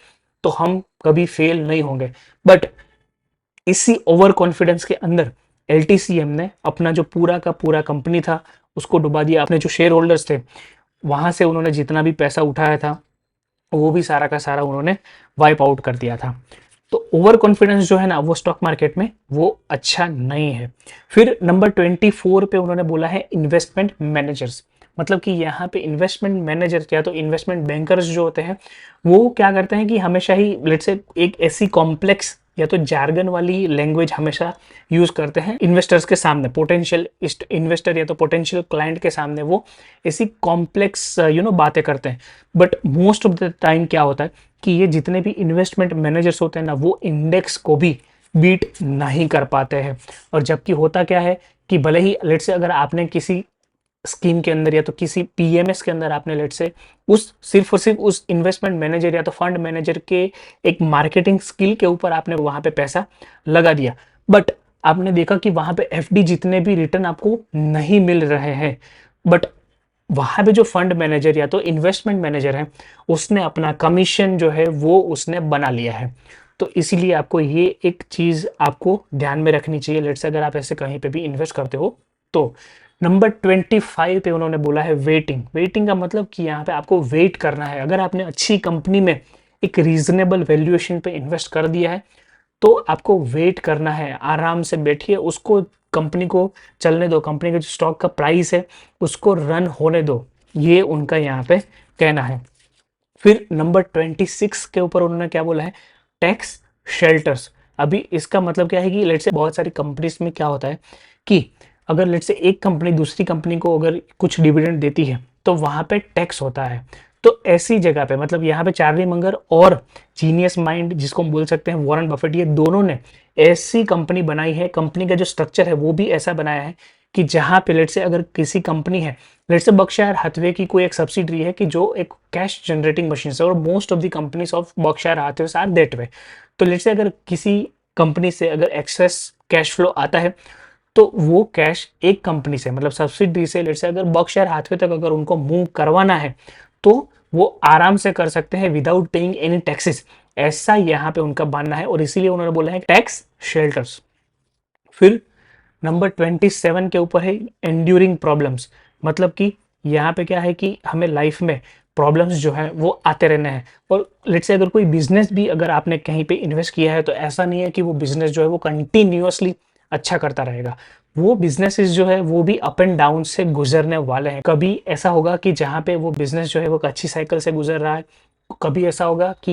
तो हम कभी फेल नहीं होंगे। बट इसी ओवर कॉन्फिडेंस के अंदर एलटीसीएम ने अपना जो पूरा का पूरा कंपनी था उसको डुबा दिया। अपने जो शेयर होल्डर्स थे वहां से उन्होंने जितना भी पैसा उठाया था वो भी सारा का सारा उन्होंने वाइप आउट कर दिया था। तो ओवर कॉन्फिडेंस जो है ना वो स्टॉक मार्केट में वो अच्छा नहीं है। फिर नंबर 24 पे उन्होंने बोला है इन्वेस्टमेंट मैनेजर्स। मतलब कि यहाँ पे इन्वेस्टमेंट मैनेजर या तो इन्वेस्टमेंट बैंकर्स जो होते हैं वो क्या करते हैं कि हमेशा ही लेट्स से एक ऐसी कॉम्प्लेक्स या तो जार्गन वाली लैंग्वेज हमेशा यूज करते हैं इन्वेस्टर्स के सामने, पोटेंशियल इन्वेस्टर या तो पोटेंशियल क्लाइंट के सामने वो ऐसी कॉम्प्लेक्स बातें करते हैं। But most of the time क्या होता है कि ये जितने भी इन्वेस्टमेंट मैनेजर्स होते हैं ना वो इंडेक्स को भी बीट नहीं कर पाते हैं। और जबकि होता क्या है कि भले ही लेट से अगर आपने किसी स्कीम के अंदर या तो किसी पीएमएस के अंदर आपने लेट से उस सिर्फ और सिर्फ उस इन्वेस्टमेंट मैनेजर या तो फंड मैनेजर के एक मार्केटिंग स्किल के ऊपर आपने वहां पे पैसा लगा दिया, बट आपने देखा कि वहां पे एफडी जितने भी रिटर्न आपको नहीं मिल रहे हैं, बट वहां पे जो फंड मैनेजर या तो इन्वेस्टमेंट मैनेजर है उसने अपना कमीशन जो है वो उसने बना लिया है। तो इसीलिए आपको ये एक चीज आपको ध्यान में रखनी चाहिए लेट्स अगर आप ऐसे कहीं पे भी इन्वेस्ट करते हो तो। नंबर 25 पे उन्होंने बोला है वेटिंग। वेटिंग का मतलब कि यहाँ पे आपको वेट करना है। अगर आपने अच्छी कंपनी में एक रीजनेबल वैल्यूएशन पे इन्वेस्ट कर दिया है तो आपको वेट करना है, आराम से बैठिए, उसको कंपनी को चलने दो, कंपनी के जो स्टॉक का प्राइस है उसको रन होने दो, ये उनका यहाँ पे कहना है। फिर नंबर 26 के ऊपर उन्होंने क्या बोला है, टैक्स शेल्टर्स। अभी इसका मतलब क्या है कि लेट्स से बहुत सारी कंपनीज में क्या होता है कि अगर लेट्स से एक कंपनी दूसरी कंपनी को अगर कुछ डिविडेंड देती है तो वहां पे टैक्स होता है। तो ऐसी जगह पे मतलब यहाँ पे चार्ली मंगर और जीनियस माइंड जिसको हम बोल सकते हैं वॉरेन बफेट, ये दोनों ने ऐसी कंपनी बनाई है, कंपनी का जो स्ट्रक्चर है वो भी ऐसा बनाया है कि जहां पे लेट से अगर किसी कंपनी है, लेट से बर्कशायर हाथवे की कोई एक सब्सिडरी है कि जो एक कैश जनरेटिंग मशीन है, और most of the companies of Berkshire Hathaway are that way. तो लेट से अगर किसी कंपनी से अगर एक्सेस कैश फ्लो आता है तो वो कैश एक कंपनी से मतलब सब्सिडरी से लेट से अगर बर्कशायर हाथवे तक अगर उनको मूव करवाना है तो वो आराम से कर सकते हैं विदाउट पेइंग एनी टैक्सेस। ऐसा यहाँ पे उनका मानना है और इसीलिए उन्होंने बोला है टैक्स शेल्टर्स। फिर नंबर 27 के ऊपर है एंड्यूरिंग प्रॉब्लम्स। मतलब कि यहाँ पे क्या है कि हमें लाइफ में प्रॉब्लम्स जो है वो आते रहने हैं। और लेट्स से अगर कोई बिजनेस भी अगर आपने कहीं पे इन्वेस्ट किया है तो ऐसा नहीं है कि वो बिजनेस जो है वो कंटिन्यूअसली अच्छा करता रहेगा। वो बिजनेसेस जो है वो भी अप एंड डाउन से गुजरने वाले हैं। कभी ऐसा होगा कि जहाँ पे वो बिजनेस जो है वो एक अच्छी साइकिल से गुजर रहा है, कभी ऐसा होगा कि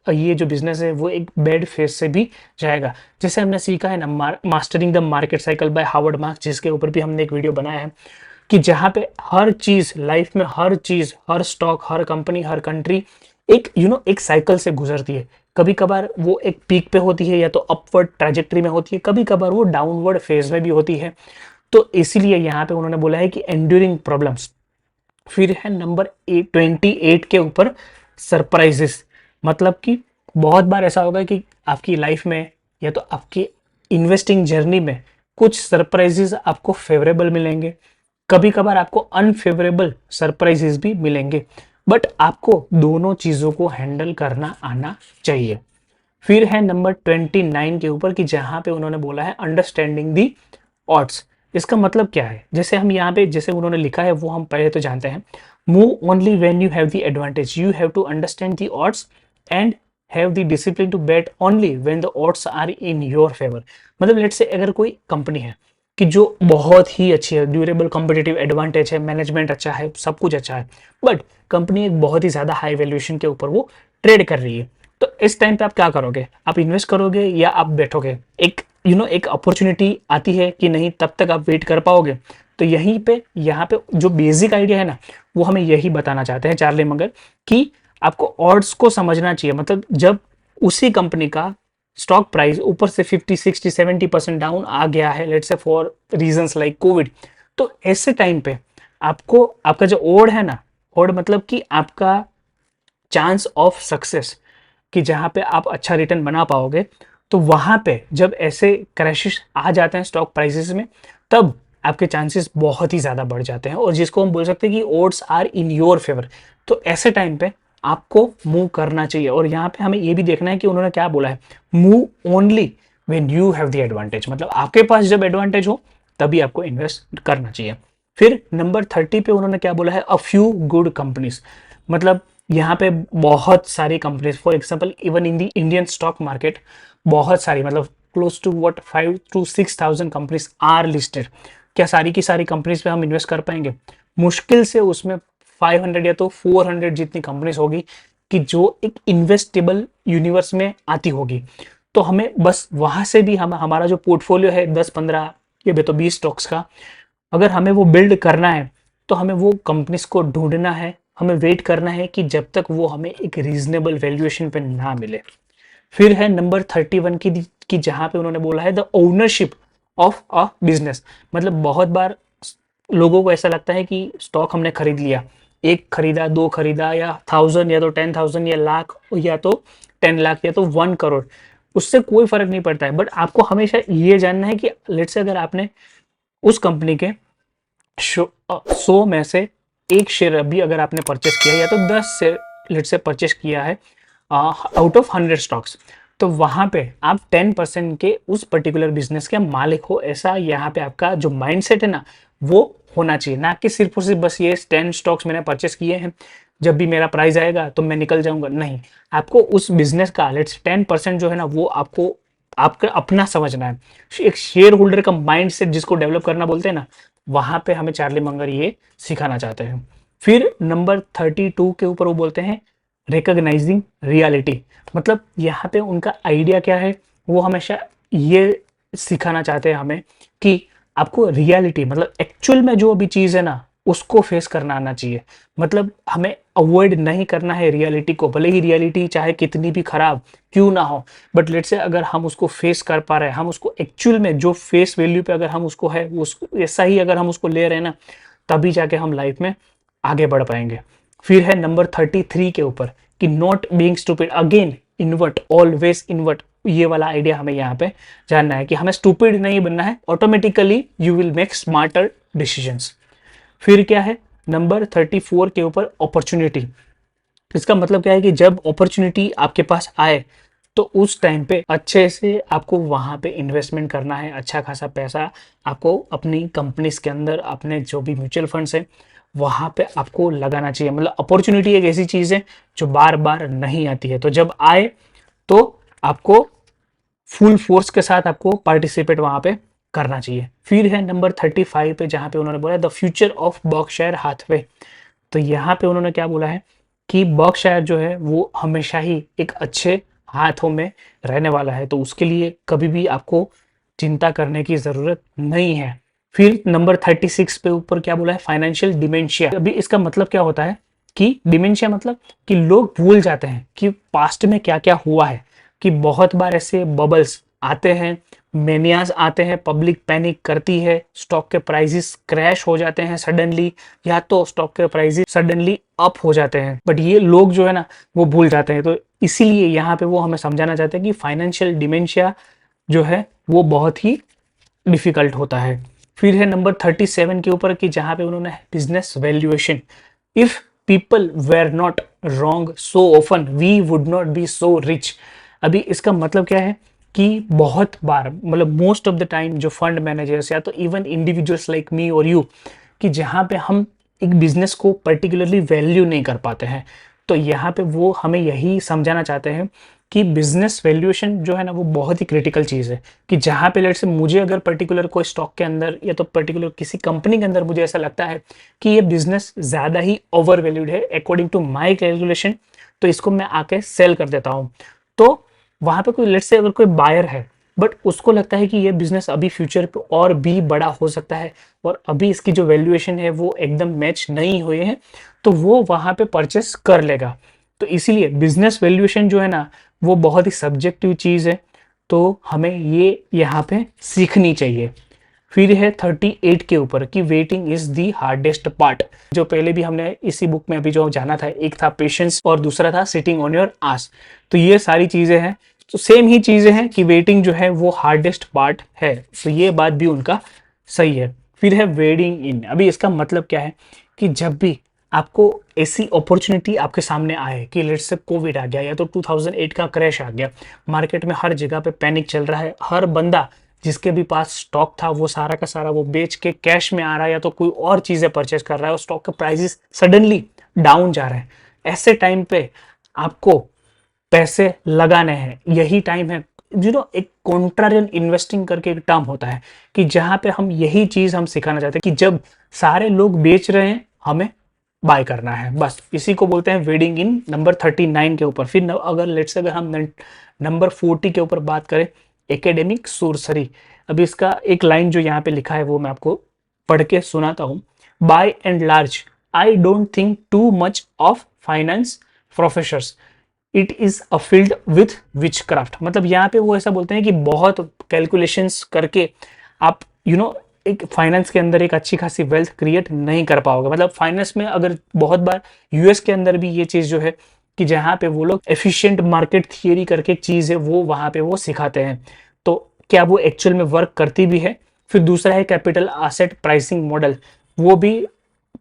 ये जो बिजनेस है वो एक बैड फेज से भी जाएगा। जैसे हमने सीखा है ना mastering the market cycle bye Harvard marks, जिसके ऊपर भी हमने एक वीडियो बनाया है कि जहाँ पे हर चीज लाइफ में, हर चीज, हर स्टॉक, हर कंपनी, हर कंट्री एक एक साइकिल से गुजरती है। कभी कभार वो एक पीक पे होती है या तो अपवर्ड ट्रैजेक्टरी में होती है, कभी कभार वो डाउनवर्ड फेज में भी होती है। तो इसीलिए यहाँ पे उन्होंने बोला है कि एंड्यूरिंग प्रॉब्लम्स। फिर है नंबर 28 के ऊपर सरप्राइजेस। मतलब कि बहुत बार ऐसा होगा कि आपकी लाइफ में या तो आपकी इन्वेस्टिंग जर्नी में कुछ सरप्राइजेस आपको फेवरेबल मिलेंगे, कभी कभार आपको अनफेवरेबल सरप्राइजेस भी मिलेंगे, बट आपको दोनों चीजों को हैंडल करना आना चाहिए। फिर है नंबर 29 के ऊपर कि जहां पे उन्होंने बोला है अंडरस्टैंडिंग दी ऑड्स। इसका मतलब क्या है, जैसे हम यहाँ पे जैसे उन्होंने लिखा है वो हम पहले तो जानते हैं, move only when you have the advantage, you have to understand the odds and have the discipline to bet only when the odds are in your favour. मतलब लेट्स से अगर कोई कंपनी है कि जो बहुत ही अच्छी है, ड्यूरेबल कॉम्पिटिटिव एडवांटेज है, मैनेजमेंट अच्छा है, सब कुछ अच्छा है, बट कंपनी एक बहुत ही ज्यादा हाई वैल्यूएशन के ऊपर वो ट्रेड कर रही है, तो इस टाइम पे आप क्या करोगे, आप इन्वेस्ट करोगे या आप बैठोगे? एक एक अपॉर्चुनिटी आती है कि नहीं, तब तक आप वेट कर पाओगे। तो यहीं पे यहाँ पे जो बेसिक आइडिया है ना वो हमें यही बताना चाहते हैं चार्ली मगर कि आपको ऑड्स को समझना चाहिए। मतलब जब उसी कंपनी का स्टॉक प्राइस ऊपर से 50, 60, 70% डाउन आ गया है, let's say for reasons like Covid, तो ऐसे टाइम पे आपको आपका जो ओड है ना, ओड मतलब कि आपका चांस ऑफ सक्सेस कि जहाँ पे आप अच्छा रिटर्न बना पाओगे, तो वहाँ पे जब ऐसे क्रैशेस आ जाते हैं स्टॉक प्राइसेस में, तब आपके चांसेस बहुत ही ज़्यादा बढ़ जाते हैं और जिसको हम बोल सकते हैं कि odds are in your favour. तो ऐसे टाइम पे आपको मूव करना चाहिए और यहाँ पे हमें ये भी देखना है कि उन्होंने क्या बोला है, move only when you have the advantage, मतलब आपके पास जब एडवांटेज हो तभी आपको इन्वेस्ट करना चाहिए। फिर नंबर 30 पे उन्होंने क्या बोला है, अ फ्यू गुड कंपनीज, मतलब यहाँ पे बहुत सारी companies, for example even in the Indian stock market बहुत सारी, मतलब close to what 5 to 6,000 companies are listed. क्या सारी की सारी कंपनीज पे हम इन्वेस्ट कर पाएंगे? मुश्किल से उसमें 500 या तो 400 जितनी कंपनीज होगी कि जो एक इन्वेस्टेबल यूनिवर्स में आती होगी। तो हमें बस वहां से भी हम हमारा जो पोर्टफोलियो है 10-15 या तो 20 स्टॉक्स का, अगर हमें वो बिल्ड करना है तो हमें वो कंपनीज को ढूंढना है, हमें वेट करना है कि जब तक वो हमें एक रीजनेबल वैल्यूएशन पे ना मिले। फिर है नंबर 31 की जहां पे उन्होंने बोला है the ownership of a business, मतलब बहुत बार लोगों को ऐसा लगता है कि स्टॉक हमने खरीद लिया, एक खरीदा, दो खरीदा, या 1000 या तो 10,000 या लाख या तो 10 लाख या तो 1 करोड़, उससे कोई फर्क नहीं पड़ता है। बट आपको हमेशा ये जानना है कि लेट्स से अगर आपने उस कंपनी के 100 में से एक शेयर अभी अगर आपने परचेस किया या तो 10 शेयर लेट से परचेस किया है आउट ऑफ 100 स्टॉक्स, तो वहां पे आप 10% के उस पर्टिकुलर बिजनेस के मालिक हो, ऐसा यहाँ पे आपका जो माइंडसेट है ना वो होना चाहिए। ना कि सिर्फ और सिर्फ बस ये 10 स्टॉक्स मैंने परचेस किए हैं, जब भी मेरा प्राइस आएगा तो मैं निकल जाऊंगा, नहीं। आपको उस बिजनेस का लेट्स 10% जो है ना वो आपको आपका अपना समझना है। एक शेयर होल्डर का माइंडसेट जिसको डेवलप करना बोलते हैं ना, वहां पे हमें चार्ली मंगर ये सिखाना चाहते हैं। फिर नंबर 32 के ऊपर वो बोलते हैं रिकॉग्नाइजिंग रियलिटी, मतलब यहाँ पे उनका आइडिया क्या है, वो हमेशा ये सिखाना चाहते हैं हमें कि आपको रियलिटी मतलब एक्चुअल में जो भी चीज़ है ना उसको फेस करना आना चाहिए। मतलब हमें अवॉइड नहीं करना है रियलिटी को, भले ही रियलिटी चाहे कितनी भी खराब क्यों ना हो, बट लेट्स से अगर हम उसको फेस कर पा रहे हैं, हम उसको एक्चुअल में जो फेस वैल्यू पे अगर हम उसको है उसको ऐसा ही अगर हम उसको ले रहे हैं ना, तभी जाके हम लाइफ में आगे बढ़ पाएंगे। फिर है नंबर 33 के ऊपर कि not being stupid, again invert, always invert, ये वाला आइडिया हमें यहाँ पे जानना है कि हमें स्टूपिड नहीं बनना है, automatically you will make smarter decisions. फिर क्या है नंबर 34 के ऊपर अपॉर्चुनिटी, इसका मतलब क्या है कि जब अपॉर्चुनिटी आपके पास आए तो उस टाइम पे अच्छे से आपको वहां पे इन्वेस्टमेंट करना है, अच्छा खासा पैसा आपको अपनी कंपनीज के अंदर, अपने जो भी म्यूचुअल फंड्स है वहां पे आपको लगाना चाहिए। मतलब अपॉर्चुनिटी एक ऐसी चीज है जो बार बार नहीं आती है, तो जब आए तो आपको फुल फोर्स के साथ आपको पार्टिसिपेट वहां पे करना चाहिए। फिर है नंबर 35 पे जहां पे उन्होंने बोला the future of Berkshire Hathaway, तो यहाँ पे उन्होंने क्या बोला है कि बर्कशायर जो है वो हमेशा ही एक अच्छे हाथों में रहने वाला है, तो उसके लिए कभी भी आपको चिंता करने की जरूरत नहीं है। फिर नंबर 36 पे ऊपर क्या बोला है, फाइनेंशियल डिमेंशिया। अभी इसका मतलब क्या होता है कि डिमेंशिया मतलब कि लोग भूल जाते हैं कि पास्ट में क्या क्या हुआ है, कि बहुत बार ऐसे बबल्स आते हैं, मेनियाज आते हैं, पब्लिक पैनिक करती है, स्टॉक के प्राइसेस क्रैश हो जाते हैं सडनली, या तो स्टॉक के प्राइसेस सडनली अप हो जाते हैं, बट ये लोग जो है ना वो भूल जाते हैं। तो इसीलिए यहाँ पे वो हमें समझाना चाहते हैं कि फाइनेंशियल डिमेंशिया जो है वो बहुत ही डिफिकल्ट होता है। फिर है नंबर 37 के ऊपर कि जहाँ पे उन्होंने business valuation, if people were not wrong so often we would not be so rich. अभी इसका मतलब क्या है कि बहुत बार मतलब मोस्ट ऑफ द टाइम जो फंड मैनेजर्स या तो इवन इंडिविजुअल्स लाइक मी और यू, कि जहाँ पे हम एक बिजनेस को पर्टिकुलरली वैल्यू नहीं कर पाते हैं, तो यहाँ पे वो हमें यही समझाना चाहते हैं कि बिजनेस वैल्यूएशन जो है ना वो बहुत ही क्रिटिकल चीज़ है। कि जहाँ पे लेट से मुझे अगर पर्टिकुलर कोई स्टॉक के अंदर या तो पर्टिकुलर किसी कंपनी के अंदर मुझे ऐसा लगता है कि ये बिजनेस ज़्यादा ही ओवर वैल्यूड है अकॉर्डिंग टू माई कैलकुलेशन, तो इसको मैं आके सेल कर देता हूँ। तो वहाँ पे कोई लेट से अगर कोई बायर है बट उसको लगता है कि ये बिजनेस अभी फ्यूचर पे और भी बड़ा हो सकता है और अभी इसकी जो वैल्यूएशन है वो एकदम मैच नहीं हुए हैं, तो वो वहाँ पे परचेस कर लेगा। तो इसीलिए बिजनेस वैल्यूएशन जो है ना वो बहुत ही सब्जेक्टिव चीज़ है, तो हमें ये यहाँ पे सीखनी चाहिए। फिर है 38 के ऊपर कि waiting is the hardest part. जो पहले भी हमने इसी बुक में अभी जो जाना था, एक था पेशेंस और दूसरा था सिटिंग ऑन योर आस। तो ये सारी चीजें हैं, तो सेम ही चीजें हैं कि वेटिंग जो है वो हार्डेस्ट पार्ट है। तो ये बात भी उनका सही है। फिर है वेडिंग इन। अभी इसका मतलब क्या है कि जब भी आपको ऐसी अपॉर्चुनिटी आपके सामने आए कि लेट्स से कोविड आ गया या तो 2008 का क्रैश आ गया, मार्केट में हर जगह पे पैनिक चल रहा है, हर बंदा जिसके भी पास स्टॉक था वो सारा का सारा वो बेच के कैश में आ रहा है या तो कोई और चीजें परचेस कर रहा है और स्टॉक के प्राइसेस सडनली डाउन जा रहे हैं। ऐसे टाइम पे आपको पैसे लगाने हैं, यही टाइम है। एक कॉन्ट्रारियन इन्वेस्टिंग करके एक टर्म होता है कि जहां पे हम यही चीज हम सिखाना चाहते हैं कि जब सारे लोग बेच रहे हैं हमें बाय करना है, बस इसी को बोलते हैं वेडिंग इन नंबर 39 के ऊपर। फिर अगर लेट्स अगर हम नंबर 40 के ऊपर बात करें, एकेडमिक सोर्सरी। अभी इसका एक लाइन जो यहाँ पे लिखा है वो मैं आपको पढ़ के सुनाता हूँ। By and large I don't think too much of finance professors, it is a field with witchcraft. मतलब यहाँ पे वो ऐसा बोलते हैं कि बहुत कैलकुलेशंस करके आप एक फाइनेंस के अंदर एक अच्छी खासी वेल्थ क्रिएट नहीं कर पाओगे। मतलब फाइनेंस में अगर बहुत बार यूएस के अंदर भी ये चीज जो है कि जहाँ पे वो लोग एफिशिएंट मार्केट थियरी करके एक चीज है वो वहां पे वो सिखाते हैं, तो क्या वो एक्चुअल में वर्क करती भी है। फिर दूसरा है कैपिटल एसेट प्राइसिंग मॉडल। वो भी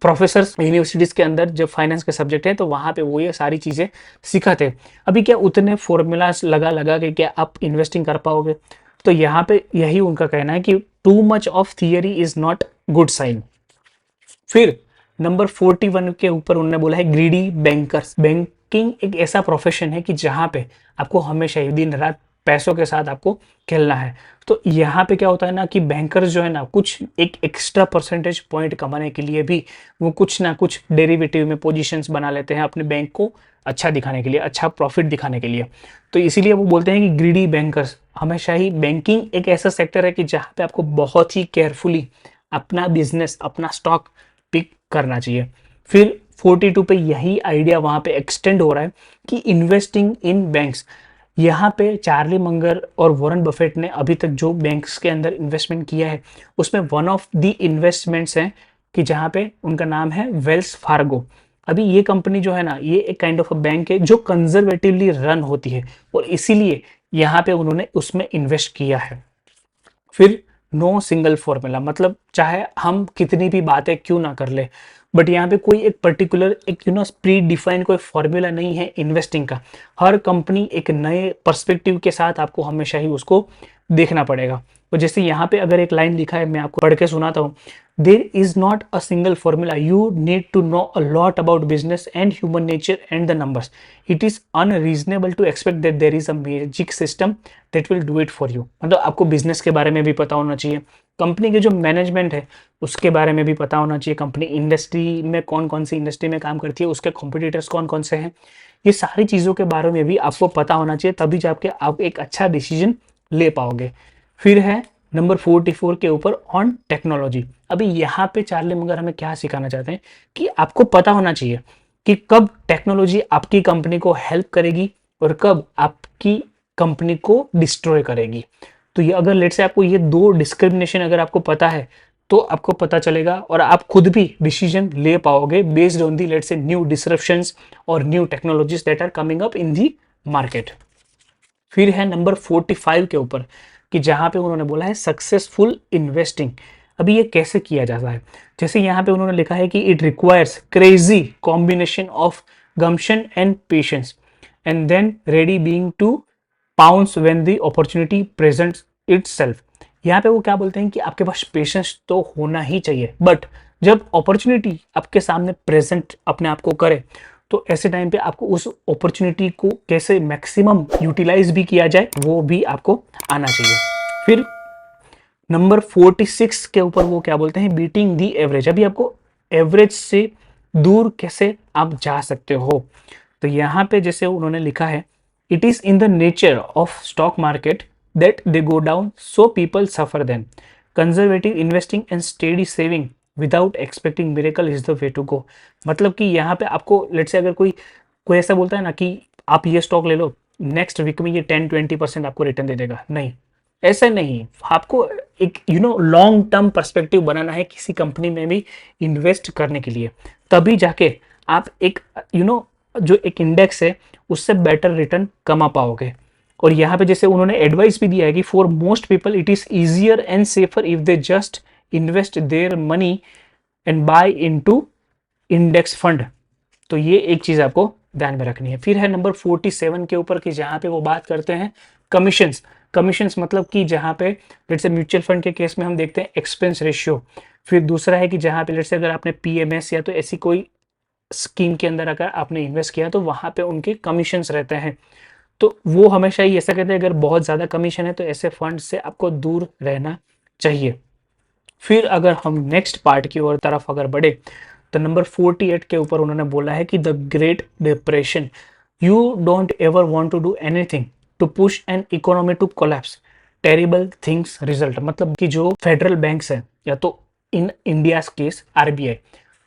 प्रोफेसर यूनिवर्सिटीज के अंदर जब फाइनेंस के सब्जेक्ट है तो वहां पे वो ये सारी चीजें सिखाते हैं। अभी क्या उतने फॉर्मूलाज लगा लगा के क्या आप इन्वेस्टिंग कर पाओगे? तो यहाँ पे यही उनका कहना है कि too much of theory is not good sign. फिर नंबर 41 के ऊपर उन्होंने बोला है ग्रीडी बैंकर्स। बैंकिंग एक ऐसा प्रोफेशन है कि जहां पे आपको हमेशा ही दिन रात पैसों के साथ आपको खेलना है। तो यहाँ पे क्या होता है ना कि बैंकर्स जो है ना कुछ एक एक्स्ट्रा परसेंटेज पॉइंट कमाने के लिए भी वो कुछ ना कुछ डेरिवेटिव में पोजीशंस बना लेते हैं अपने बैंक को अच्छा दिखाने के लिए, अच्छा प्रॉफिट दिखाने के लिए। तो इसीलिए वो बोलते हैं कि ग्रीडी बैंकर्स। हमेशा ही बैंकिंग एक ऐसा सेक्टर है कि जहाँ पे आपको बहुत ही केयरफुली अपना बिजनेस, अपना स्टॉक पिक करना चाहिए। फिर 42 पे यही आइडिया वहां पे एक्सटेंड हो रहा है कि इन्वेस्टिंग इन बैंक्स। यहाँ पे चार्ली मंगर और वॉरेन बफेट ने अभी तक जो बैंक्स के अंदर इन्वेस्टमेंट किया है उसमें वन ऑफ द इन्वेस्टमेंट्स हैं कि जहाँ पे उनका नाम है वेल्स फार्गो। अभी ये कंपनी जो है ना ये एक काइंड ऑफ अ बैंक है जो कंजर्वेटिवली रन होती है और इसीलिए यहाँ पे उन्होंने उसमें इन्वेस्ट किया है। फिर नो सिंगल फॉर्मूला, मतलब चाहे हम कितनी भी बातें क्यों ना कर ले बट यहाँ पे कोई एक पर्टिकुलर एक प्री डिफाइंड कोई फॉर्मूला नहीं है इन्वेस्टिंग का। हर कंपनी एक नए पर्सपेक्टिव के साथ आपको हमेशा ही उसको देखना पड़ेगा। तो जैसे यहाँ पे अगर एक लाइन लिखा है मैं आपको पढ़ के सुनाता हूँ। There is not a single formula, you need to know a lot about business and human nature and the numbers. It is unreasonable to expect that there is a magic system that will do it for you. मतलब आपको बिजनेस के बारे में भी पता होना चाहिए, कंपनी के जो मैनेजमेंट है उसके बारे में भी पता होना चाहिए, कंपनी इंडस्ट्री में कौन कौन सी इंडस्ट्री में काम करती है, उसके कॉम्पिटिटर्स कौन कौन से हैं, ये सारी चीज़ों के बारे में भी आपको पता होना चाहिए, तभी जाके आप एक अच्छा डिसीजन ले पाओगे। फिर है नंबर 44 के ऊपर ऑन टेक्नोलॉजी। अभी यहाँ पे चार्ली मगर हमें क्या सिखाना चाहते हैं कि आपको पता होना चाहिए कि कब टेक्नोलॉजी आपकी कंपनी को हेल्प करेगी और कब आपकी कंपनी को डिस्ट्रॉय करेगी। तो ये अगर लेट से आपको ये दो डिस्क्रिमिनेशन अगर आपको पता है तो आपको पता चलेगा और आप खुद भी डिसीजन ले पाओगे based on the let say new disruptions और new technologies that are coming up in the market. फिर है नंबर 45 के ऊपर कि जहां पे उन्होंने बोला है सक्सेसफुल इन्वेस्टिंग। अभी ये कैसे किया जाता है, जैसे यहाँ पे उन्होंने लिखा है कि it requires crazy combination of gumption and patience and then ready being to pounce when the opportunity presents itself. यहाँ पे वो क्या बोलते हैं कि आपके पास पेशेंस तो होना ही चाहिए, बट जब अपॉर्चुनिटी आपके सामने प्रेजेंट अपने आप को करे तो ऐसे टाइम पे आपको उस अपॉर्चुनिटी को कैसे मैक्सिमम यूटिलाइज भी किया जाए वो भी आपको आना चाहिए। फिर नंबर 46 के ऊपर वो क्या बोलते हैं बीटिंग दी एवरेज। अभी आपको एवरेज से दूर कैसे आप जा सकते हो, तो यहाँ पे जैसे उन्होंने लिखा है it is in the nature of stock market that they go down so people suffer then, conservative investing and steady saving without expecting miracle is the way to go. मतलब कि यहाँ पे आपको लेट से अगर कोई कोई ऐसा बोलता है ना कि आप ये स्टॉक ले लो नेक्स्ट वीक में ये 10-20% आपको रिटर्न दे देगा, नहीं, ऐसा नहीं, आपको एक लॉन्ग टर्म पर्सपेक्टिव बनाना है किसी कंपनी में भी इन्वेस्ट करने के लिए, तभी जाके आप एक जो एक इंडेक्स है उससे बेटर रिटर्न कमा पाओगे। और यहाँ पे जैसे उन्होंने एडवाइस भी दिया है कि for most people it is easier and safer if they just invest their money and buy into index fund. तो ये एक चीज आपको ध्यान में रखनी है। फिर है नंबर 47 के ऊपर कि जहाँ पे वो बात करते हैं कमीशंस। कमीशंस मतलब कि जहाँ पे जैसे म्यूचुअल फंड के केस में हम देखते हैं एक्सपेंस रेशियो। फिर दूसरा है कि जहाँ पे जैसे अगर आपने पीएमएस या तो ऐसी कोई स्कीम के अंदर अगर आपने इन्वेस्ट किया तो वहां पे उनके कमीशंस रहते हैं। तो वो हमेशा ही ऐसा कहते हैं अगर बहुत ज़्यादा कमीशन है तो ऐसे फंड से आपको दूर रहना चाहिए। फिर अगर हम नेक्स्ट पार्ट की ओर तरफ अगर बढ़े तो नंबर 48 के ऊपर उन्होंने बोला है कि the great depression, you don't ever want to do anything to push an economy to collapse, terrible things result. मतलब कि जो फेडरल बैंक्स है या तो इन इंडिया केस आरबीआई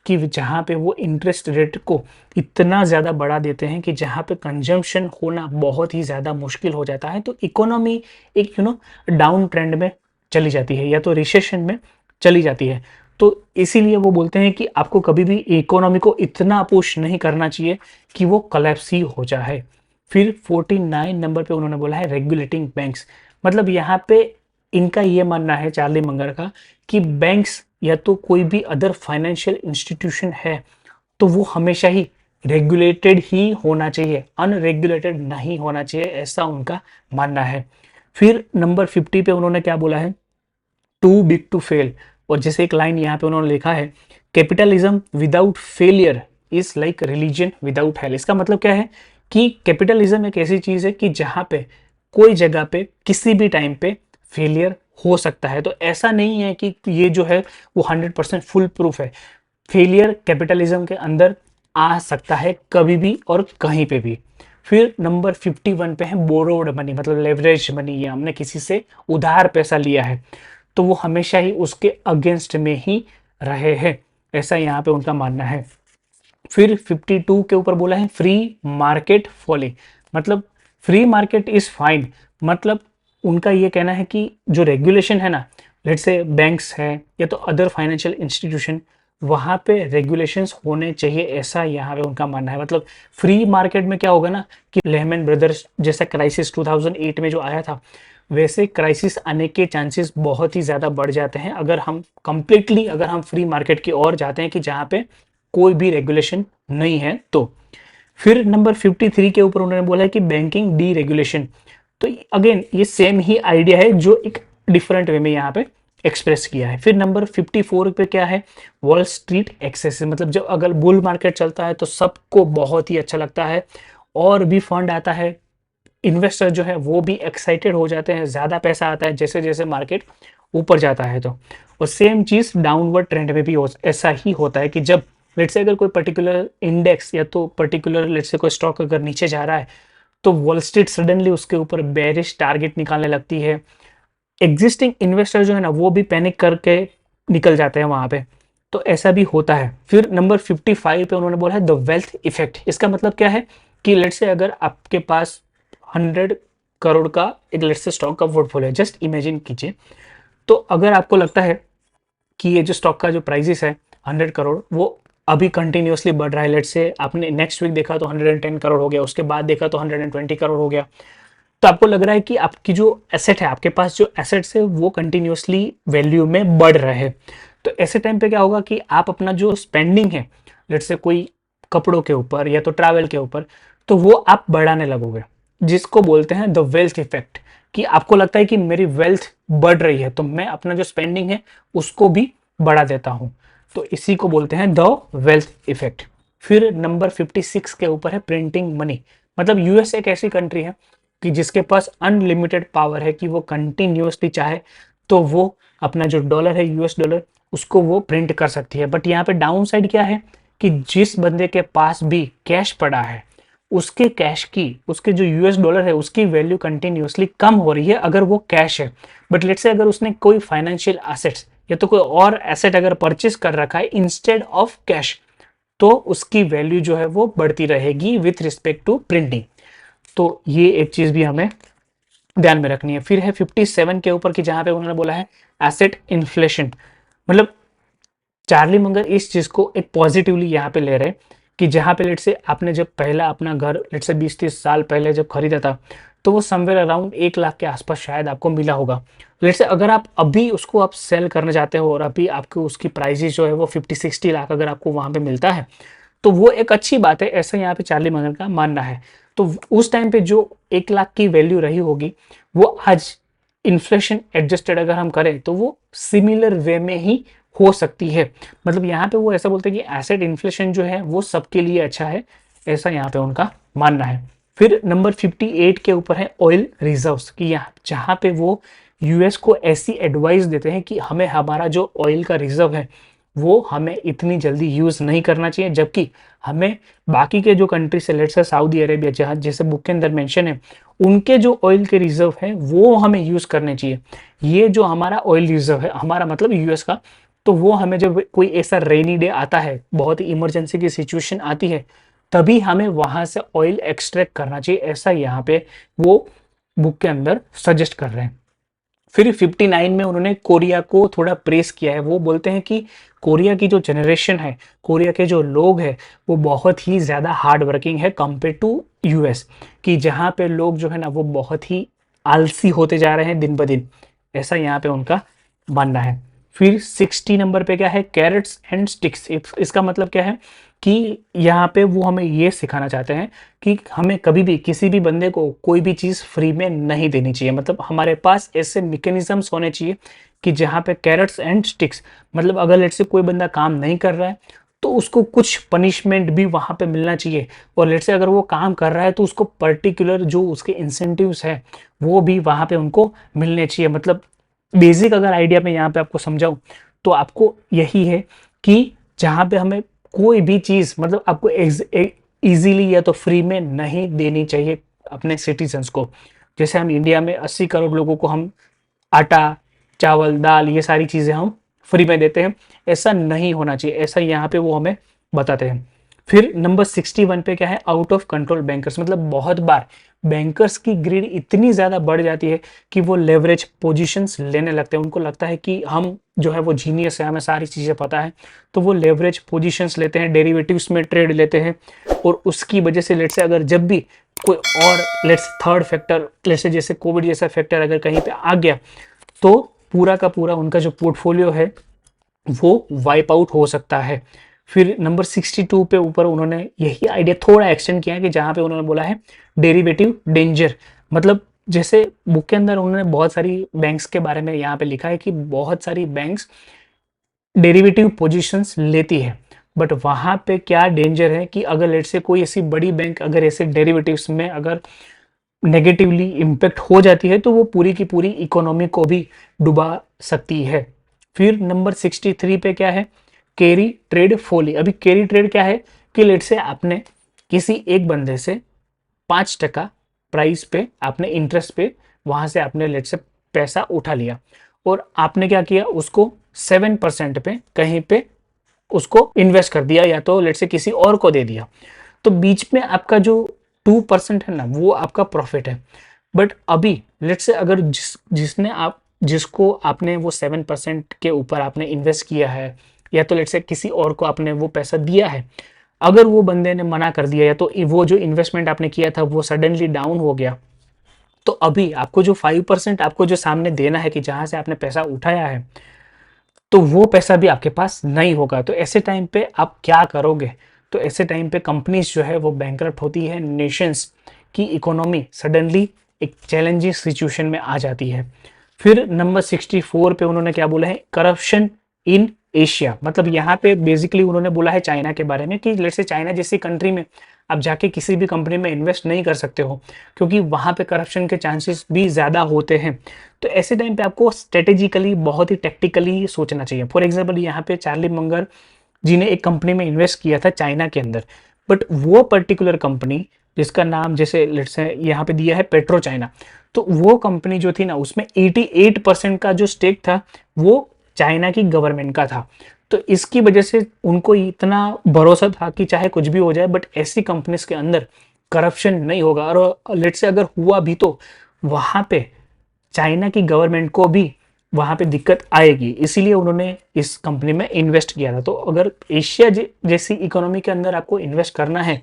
कि जहाँ पे वो इंटरेस्ट रेट को इतना ज़्यादा बढ़ा देते हैं कि जहाँ पे कंजम्पशन होना बहुत ही ज़्यादा मुश्किल हो जाता है, तो इकोनॉमी एक डाउन ट्रेंड में चली जाती है या तो रिसेशन में चली जाती है। तो इसीलिए वो बोलते हैं कि आपको कभी भी इकोनॉमी को इतना पुश नहीं करना चाहिए कि वो कोलैप्स ही हो जाए। फिर 49 नंबर पे उन्होंने बोला है रेगुलेटिंग बैंक्स। मतलब यहाँ पे इनका ये मानना है चार्ली मंगर का कि बैंक्स या तो कोई भी अदर फाइनेंशियल इंस्टीट्यूशन है तो वो हमेशा ही रेगुलेटेड ही होना चाहिए, अनरेगुलेटेड नहीं होना चाहिए, ऐसा उनका मानना है। फिर नंबर 50 पे उन्होंने क्या बोला है, टू बिग टू फेल। और जैसे एक लाइन यहाँ पे उन्होंने लिखा है, capitalism without failure is like religion without hello. इसका मतलब क्या है कि कैपिटलिज्म एक ऐसी चीज है कि जहाँ पे कोई जगह पे किसी भी टाइम पे फेलियर हो सकता है। तो ऐसा नहीं है कि ये जो है वो 100% फुल प्रूफ है। फेलियर कैपिटलिज्म के अंदर आ सकता है कभी भी और कहीं पे भी। फिर नंबर 51 पे है बोरोड मनी, मतलब लेवरेज मनी, ये हमने किसी से उधार पैसा लिया है तो वो हमेशा ही उसके अगेंस्ट में ही रहे हैं, ऐसा यहाँ पे उनका मानना है। फिर 52 के ऊपर बोला है फ्री मार्केट फॉली। मतलब फ्री मार्केट इज फाइन। मतलब उनका ये कहना है कि जो रेगुलेशन है ना, लेट्स से बैंक्स है या तो अदर फाइनेंशियल इंस्टीट्यूशन, वहाँ पे रेगुलेशंस होने चाहिए, ऐसा यहाँ पे उनका मानना है। मतलब फ्री मार्केट में क्या होगा ना कि लेहमैन ब्रदर्स जैसा क्राइसिस 2008 में जो आया था, वैसे क्राइसिस आने के चांसेस बहुत ही ज़्यादा बढ़ जाते हैं अगर हम कंप्लीटली अगर हम फ्री मार्केट की ओर जाते हैं कि जहाँ पे कोई भी रेगुलेशन नहीं है तो। फिर नंबर 53 के ऊपर उन्होंने बोला है कि बैंकिंग डी रेगुलेशन। तो अगेन ये सेम ही आइडिया है जो एक डिफरेंट वे में यहाँ पे एक्सप्रेस किया है। फिर नंबर 54 पे क्या है, वॉल स्ट्रीट एक्सेस। मतलब जब अगर बुल मार्केट चलता है तो सबको बहुत ही अच्छा लगता है और भी फंड आता है, इन्वेस्टर जो है वो भी एक्साइटेड हो जाते हैं, ज़्यादा पैसा आता है जैसे जैसे मार्केट ऊपर जाता है। तो और सेम चीज़ डाउनवर्ड ट्रेंड में भी ऐसा ही होता है कि जब लेट्स से अगर कोई पर्टिकुलर इंडेक्स या तो पर्टिकुलर लेट्स से कोई स्टॉक अगर नीचे जा रहा है तो वॉल स्ट्रीट सडनली उसके ऊपर बेरिश टारगेट निकालने लगती है। एग्जिस्टिंग इन्वेस्टर जो है ना वो भी पैनिक करके निकल जाते हैं वहां पे। तो ऐसा भी होता है। फिर नंबर 55 पे उन्होंने बोला है द वेल्थ इफेक्ट। इसका मतलब क्या है कि लेट्स से अगर आपके पास 100 करोड़ का एक लेट्स से स्टॉक का पोर्टफोलियो है, जस्ट इमेजिन कीजिए। तो अगर आपको लगता है कि ये जो स्टॉक का जो प्राइजेस है 100 करोड़ वो अभी कंटिन्यूसली बढ़ रहा है, लेट्स से आपने नेक्स्ट वीक देखा तो 110 करोड़ हो गया, उसके बाद देखा तो 120 करोड़ हो गया, तो आपको लग रहा है कि आपकी जो एसेट है, आपके पास जो एसेट्स है वो कंटिन्यूसली वैल्यू में बढ़ रहे हैं। तो ऐसे टाइम पे क्या होगा कि आप अपना जो स्पेंडिंग है लेट्स से कोई कपड़ों के ऊपर या तो ट्रैवल के ऊपर, तो वो आप बढ़ाने लगोगे, जिसको बोलते हैं द वेल्थ इफेक्ट। कि आपको लगता है कि मेरी वेल्थ बढ़ रही है तो मैं अपना जो स्पेंडिंग है उसको भी बढ़ा देता हूं। तो इसी को बोलते हैं द वेल्थ इफेक्ट। फिर नंबर 56 के ऊपर है प्रिंटिंग मनी। मतलब यूएस एक ऐसी कंट्री है कि जिसके पास अनलिमिटेड पावर है कि वो कंटिन्यूसली चाहे तो वो अपना जो डॉलर है यूएस डॉलर उसको वो प्रिंट कर सकती है। बट यहाँ पे डाउन साइड क्या है कि जिस बंदे के पास भी कैश पड़ा है उसके कैश की, उसके जो यूएस डॉलर है उसकी वैल्यू कंटिन्यूसली कम हो रही है अगर वो कैश है। बट लेट्स से अगर उसने कोई फाइनेंशियल एसेट्स या तो कोई और एसेट अगर परचेस कर रखा है इंस्टेड ऑफ कैश, तो उसकी वैल्यू जो है वो बढ़ती रहेगी विथ रिस्पेक्ट टू प्रिंटिंग। तो ये एक चीज भी हमें ध्यान में रखनी है। फिर है 57 के ऊपर की, जहां पे उन्होंने बोला है एसेट इन्फ्लेशन। मतलब चार्ली मंगर इस चीज को एक पॉजिटिवली यहाँ पे ले रहे हैं कि जहाँ पे लेट से आपने जब पहला अपना घर लेट से 20-30 साल पहले जब खरीदा था, तो वो समवेयर अराउंड 1 लाख के आसपास शायद आपको मिला होगा। लेट से अगर आप अभी उसको आप सेल करना चाहते हो और अभी आपको उसकी प्राइस जो है वो 50-60 लाख अगर आपको वहां पे मिलता है, तो वो एक अच्छी बात है, ऐसा यहाँ पे चार्ली मंगर का मानना है। तो उस टाइम पे जो 1 लाख की वैल्यू रही होगी, वो आज इन्फ्लेशन एडजस्टेड अगर हम करें तो वो सिमिलर वे में ही हो सकती है। मतलब यहाँ पे वो ऐसा बोलते हैं कि एसेट इन्फ्लेशन जो है वो सबके लिए अच्छा है, ऐसा यहाँ पे उनका मानना है। फिर नंबर 58 के ऊपर है ऑयल रिजर्व्स, कि यहाँ जहाँ पे वो यूएस को ऐसी एडवाइस देते हैं कि हमें हमारा जो ऑयल का रिजर्व है वो हमें इतनी जल्दी यूज नहीं करना चाहिए, जबकि हमें बाकी के जो कंट्री से लेट्स से सऊदी अरेबिया, जहाँ जैसे बुक के अंदर मेंशन है, उनके जो ऑयल के रिजर्व है वो हमें यूज करने चाहिए। ये जो हमारा ऑयल रिजर्व है, हमारा मतलब यूएस का, तो वो हमें जब कोई ऐसा रेनी डे आता है, बहुत ही इमरजेंसी की सिचुएशन आती है, तभी हमें वहां से ऑयल एक्सट्रैक्ट करना चाहिए, ऐसा यहाँ पे वो बुक के अंदर सजेस्ट कर रहे हैं। फिर 59 में उन्होंने कोरिया को थोड़ा प्रेस किया है। वो बोलते हैं कि कोरिया की जो जनरेशन है, कोरिया के जो लोग हैं, वो बहुत ही ज़्यादा हार्ड वर्किंग है कंपेयर टू यूएस, कि जहाँ पे लोग जो है ना वो बहुत ही आलसी होते जा रहे हैं दिन ब दिन, ऐसा यहाँ पे उनका मानना है। फिर 60 नंबर पे क्या है, कैरेट्स एंड स्टिक्स। इसका मतलब क्या है कि यहाँ पे वो हमें ये सिखाना चाहते हैं कि हमें कभी भी किसी भी बंदे को कोई भी चीज़ फ्री में नहीं देनी चाहिए। मतलब हमारे पास ऐसे मैकेनिज्म्स होने चाहिए कि जहाँ पे कैरेट्स एंड स्टिक्स, मतलब अगर लेट से कोई बंदा काम नहीं कर रहा है तो उसको कुछ पनिशमेंट भी वहाँ पे मिलना चाहिए, और लेट से अगर वो काम कर रहा है तो उसको पर्टिकुलर जो उसके इंसेंटिव्स है वो भी वहाँ पे उनको मिलने चाहिए। मतलब बेसिक अगर आइडिया में यहाँ पे आपको समझाऊं तो आपको यही है कि जहाँ पे हमें कोई भी चीज़ मतलब आपको इजीली या तो फ्री में नहीं देनी चाहिए अपने सिटीजन्स को। जैसे हम इंडिया में 80 करोड़ लोगों को हम आटा, चावल, दाल, ये सारी चीज़ें हम फ्री में देते हैं, ऐसा नहीं होना चाहिए, ऐसा यहाँ पे वो हमें बताते हैं। फिर नंबर 61 पे क्या है, आउट ऑफ कंट्रोल बैंकर्स। मतलब बहुत बार बैंकर्स की ग्रीड इतनी ज़्यादा बढ़ जाती है कि वो लेवरेज पोजीशंस लेने लगते हैं। उनको लगता है कि हम जो है वो जीनियस है, हमें सारी चीज़ें पता है, तो वो लेवरेज पोजीशंस लेते हैं, डेरिवेटिव्स में ट्रेड लेते हैं, और उसकी वजह से लेट्स से अगर जब भी कोई और let's third factor let's say जैसे कोविड जैसा फैक्टर अगर कहीं पे आ गया, तो पूरा का पूरा उनका जो पोर्टफोलियो है वो वाइप आउट हो सकता है। फिर नंबर 62 पे ऊपर उन्होंने यही आइडिया थोड़ा एक्सटेंड किया है कि जहाँ पे उन्होंने बोला है डेरिवेटिव डेंजर। मतलब जैसे बुक के अंदर उन्होंने बहुत सारी बैंक्स के बारे में यहाँ पे लिखा है कि बहुत सारी बैंक्स डेरिवेटिव पोजीशंस लेती है, बट वहाँ पे क्या डेंजर है कि अगर लेट से कोई ऐसी बड़ी बैंक अगर ऐसे डेरिवेटिव्स में अगर नेगेटिवली इम्पेक्ट हो जाती है तो वो पूरी की पूरी इकोनॉमी को भी डुबा सकती है। फिर नंबर 63 पे क्या है, कैरी ट्रेड फोली। अभी कैरी ट्रेड क्या है कि लेट से आपने किसी एक बंदे से 5% प्राइस पे आपने इंटरेस्ट पे वहां से आपने लेट से पैसा उठा लिया, और आपने क्या किया, उसको 7% पे कहीं पे उसको इन्वेस्ट कर दिया, या तो लेट से किसी और को दे दिया। तो बीच में आपका जो 2% है ना वो आपका प्रॉफिट है। बट अभी लेट से अगर जिसने आप जिसको आपने वो 7% के ऊपर आपने इन्वेस्ट किया है, या तो लेट से किसी और को आपने वो पैसा दिया है, अगर वो बंदे ने मना कर दिया या तो वो जो इन्वेस्टमेंट आपने किया था वो सडनली डाउन हो गया, तो अभी आपको जो 5% आपको जो सामने देना है कि जहां से आपने पैसा उठाया है, तो वो पैसा भी आपके पास नहीं होगा। तो ऐसे टाइम पे आप क्या करोगे, तो ऐसे टाइम पे कंपनीज जो है वो बैंकरप्ट होती है, नेशंस की इकोनॉमी सडनली एक चैलेंजिंग सिचुएशन में आ जाती है। फिर नंबर 64 पे उन्होंने क्या बोला है, करप्शन इन एशिया। मतलब यहाँ पे बेसिकली उन्होंने बोला है चाइना के बारे में कि लेट्स से चाइना जैसी कंट्री में आप जाके किसी भी कंपनी में इन्वेस्ट नहीं कर सकते हो, क्योंकि वहाँ पे करप्शन के चांसेस भी ज़्यादा होते हैं। तो ऐसे टाइम पे आपको स्ट्रेटेजिकली बहुत ही टेक्टिकली सोचना चाहिए। फॉर एग्जाम्पल यहाँ पे चार्ली मंगर जी ने एक कंपनी में इन्वेस्ट किया था चाइना के अंदर, बट वो पर्टिकुलर कंपनी जिसका नाम जैसे लेट्स से यहाँ पे दिया है पेट्रो चाइना, तो वो कंपनी जो थी ना उसमें 88% का जो स्टेक था वो चाइना की गवर्नमेंट का था। तो इसकी वजह से उनको इतना भरोसा था कि चाहे कुछ भी हो जाए बट ऐसी कंपनीज के अंदर करप्शन नहीं होगा, और लेट से अगर हुआ भी तो वहाँ पे चाइना की गवर्नमेंट को भी वहाँ पे दिक्कत आएगी, इसीलिए उन्होंने इस कंपनी में इन्वेस्ट किया था। तो अगर एशिया जैसी इकोनॉमी के अंदर आपको इन्वेस्ट करना है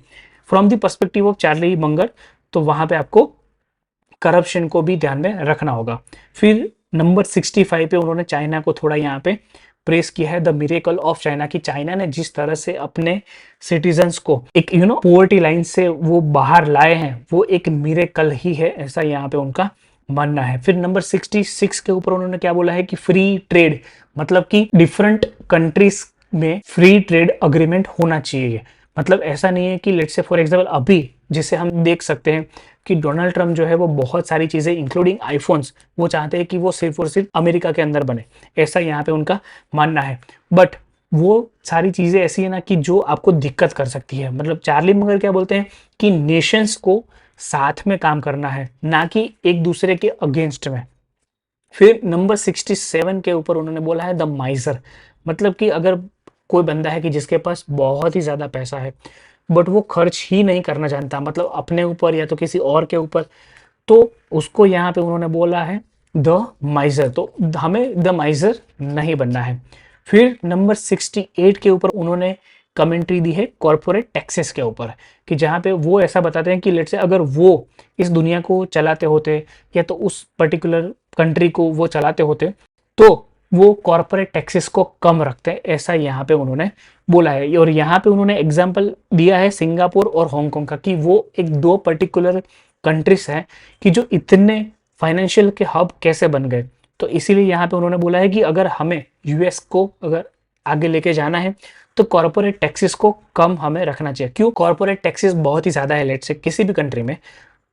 from the perspective of Charlie Munger, तो वहाँ पे आपको करप्शन को भी ध्यान में रखना होगा। फिर नंबर 65 पे उन्होंने चाइना को थोड़ा यहाँ पे प्रेस किया है, द मिरेकल ऑफ चाइना, की चाइना ने जिस तरह से अपने सिटीजन्स को एक पोवर्टी लाइन से वो बाहर लाए हैं, वो एक मिरेकल ही है, ऐसा यहाँ पे उनका मानना है। फिर नंबर 66 के ऊपर उन्होंने क्या बोला है कि फ्री ट्रेड, मतलब कि डिफरेंट कंट्रीज में फ्री ट्रेड अग्रीमेंट होना चाहिए। मतलब ऐसा नहीं है कि लेट्स से फॉर एग्जांपल अभी जिसे हम देख सकते हैं कि डोनाल्ड ट्रम्प जो है वो बहुत सारी चीजें इंक्लूडिंग आईफोन्स वो चाहते हैं कि वो सिर्फ और सिर्फ अमेरिका के अंदर बने, ऐसा यहाँ पे उनका मानना है। बट वो सारी चीजें ऐसी है ना कि जो आपको दिक्कत कर सकती है। मतलब चार्ली मगर क्या बोलते हैं कि नेशंस को साथ में काम करना है, ना कि एक दूसरे के अगेंस्ट में। फिर नंबर 67 के ऊपर उन्होंने बोला है द माइजर, मतलब कि अगर कोई बंदा है कि जिसके पास बहुत ही ज्यादा पैसा है बट वो खर्च ही नहीं करना जानता, मतलब अपने ऊपर या तो किसी और के ऊपर, तो उसको यहाँ पे उन्होंने बोला है द माइजर। तो हमें द माइजर नहीं बनना है। फिर नंबर 68 के ऊपर उन्होंने कमेंट्री दी है कॉर्पोरेट टैक्सेस के ऊपर, कि जहाँ पे वो ऐसा बताते हैं कि लेट्स से अगर वो इस दुनिया को चलाते होते या तो उस पर्टिकुलर कंट्री को वो चलाते होते, तो वो कॉर्पोरेट टैक्सेस को कम रखते हैं, ऐसा यहाँ पे उन्होंने बोला है। और यहाँ पे उन्होंने एग्जाम्पल दिया है सिंगापुर और हांगकांग का, कि वो एक दो पर्टिकुलर कंट्रीज हैं कि जो इतने फाइनेंशियल के हब कैसे बन गए। तो इसीलिए यहाँ पे उन्होंने बोला है कि अगर हमें यूएस को अगर आगे लेके जाना है तो कॉर्पोरेट टैक्सेस को कम हमें रखना चाहिए। क्यों? कॉर्पोरेट टैक्सेस बहुत ही ज़्यादा है लेट से किसी भी कंट्री में,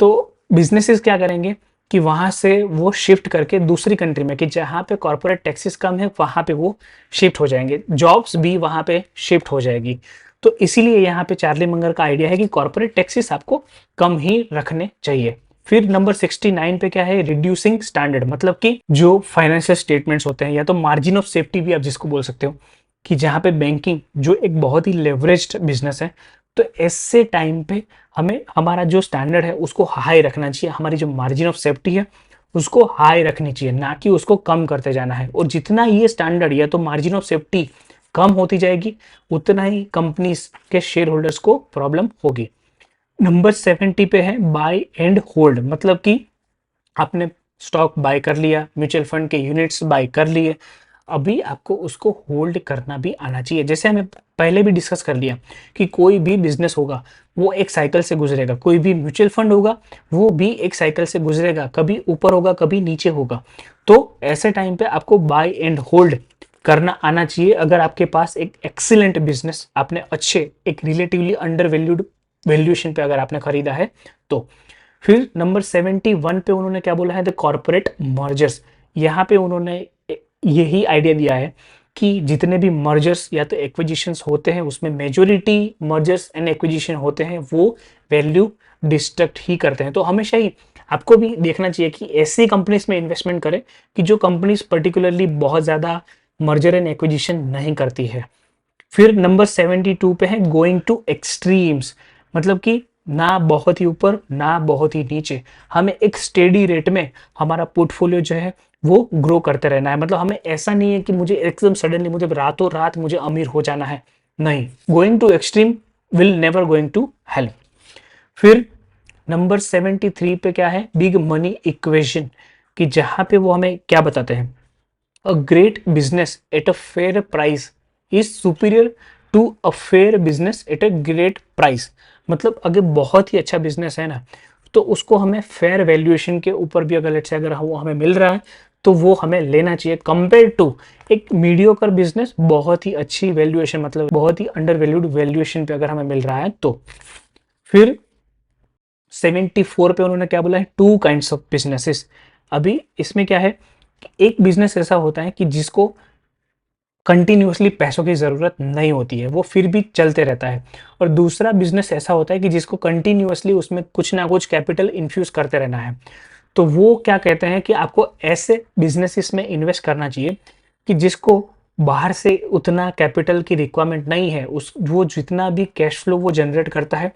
तो बिजनेसेस क्या करेंगे कि वहाँ से वो शिफ्ट करके दूसरी कंट्री में, कि जहाँ पे कॉर्पोरेट टैक्सेस कम है वहाँ पे वो शिफ्ट हो जाएंगे, जॉब्स भी वहाँ पे शिफ्ट हो जाएगी। तो इसीलिए यहाँ पे चार्ली मंगर का आइडिया है कि कॉर्पोरेट टैक्सेस आपको कम ही रखने चाहिए। फिर नंबर 69 पे क्या है, रिड्यूसिंग स्टैंडर्ड, मतलब कि जो फाइनेंशियल स्टेटमेंट्स होते हैं या तो मार्जिन ऑफ सेफ्टी भी आप जिसको बोल सकते हो, कि जहाँ पे बैंकिंग जो एक बहुत ही लेवरेज्ड बिजनेस है, तो ऐसे टाइम पे हमें हमारा जो स्टैंडर्ड है उसको हाई रखना चाहिए, हमारी जो मार्जिन ऑफ सेफ्टी है उसको हाई रखनी चाहिए, ना कि उसको कम करते जाना है। और जितना ये स्टैंडर्ड या तो मार्जिन ऑफ सेफ्टी कम होती जाएगी उतना ही कंपनीज के शेयर होल्डर्स को प्रॉब्लम होगी। नंबर 70 पे है बाय एंड होल्ड, मतलब कि आपने स्टॉक बाय कर लिया, म्यूचुअल फंड के यूनिट्स बाय कर लिए, अभी आपको उसको होल्ड करना भी आना चाहिए। जैसे हमें पहले भी डिस्कस कर लिया कि कोई भी बिजनेस होगा वो एक साइकिल से गुजरेगा, कोई भी म्यूचुअल फंड होगा वो भी एक साइकिल से गुजरेगा, कभी ऊपर होगा कभी नीचे होगा। तो ऐसे टाइम पे आपको बाय एंड होल्ड करना आना चाहिए। अगर आपके पास एक एक्सीलेंट बिजनेस आपने अच्छे एक रिलेटिवली अंडर वैल्यूड वैल्यूएशन पे अगर आपने खरीदा है तो। फिर नंबर 71 पे उन्होंने क्या बोला है, द कॉर्पोरेट मर्जर्स। यहाँ पे उन्होंने यही आइडिया दिया है कि जितने भी मर्जर्स या तो एक्विजिशंस होते हैं उसमें मेजोरिटी मर्जर्स एंड एक्विजिशन होते हैं वो वैल्यू डिस्ट्रक्ट ही करते हैं। तो हमेशा ही आपको भी देखना चाहिए कि ऐसी कंपनीज में इन्वेस्टमेंट करें कि जो कंपनीज पर्टिकुलरली बहुत ज़्यादा मर्जर एंड एक्विजिशन नहीं करती है। फिर नंबर 72 पे है गोइंग टू एक्सट्रीम्स, मतलब कि ना बहुत ही ऊपर ना बहुत ही नीचे, हमें एक स्टेडी रेट में हमारा पोर्टफोलियो जो है वो ग्रो करते रहना है। मतलब हमें ऐसा नहीं है कि मुझे एकदम सडनली मुझे रातों रात मुझे अमीर हो जाना है, नहीं, going to extreme will never going to help. फिर नंबर 73 पे क्या है, बिग मनी इक्वेशन, कि जहां पे वो हमें क्या बताते हैं, a great business at a fair price is superior to a fair business at a great price. मतलब अगर बहुत ही अच्छा बिजनेस है ना तो उसको हमें फेयर वैल्यूएशन के ऊपर भी अगर लेट्स से अगर वो हमें मिल रहा है तो वो हमें लेना चाहिए, कंपेयर टू एक मीडियोकर बिजनेस बहुत ही अच्छी वैल्यूएशन, मतलब बहुत ही अंडर वैल्यूड वैल्यूएशन पे अगर हमें मिल रहा है तो। फिर 74 पे उन्होंने क्या बोला है, टू काइंड्स ऑफ बिजनेसेस। अभी इसमें क्या है, एक बिजनेस ऐसा होता है कि जिसको कंटिन्यूसली पैसों की ज़रूरत नहीं होती है, वो फिर भी चलते रहता है। और दूसरा बिजनेस ऐसा होता है कि जिसको कंटिन्यूसली उसमें कुछ ना कुछ कैपिटल इन्फ्यूज़ करते रहना है। तो वो क्या कहते हैं कि आपको ऐसे बिजनेसेस में इन्वेस्ट करना चाहिए कि जिसको बाहर से उतना कैपिटल की रिक्वायरमेंट नहीं है, उस वो जितना भी कैश फ्लो वो जनरेट करता है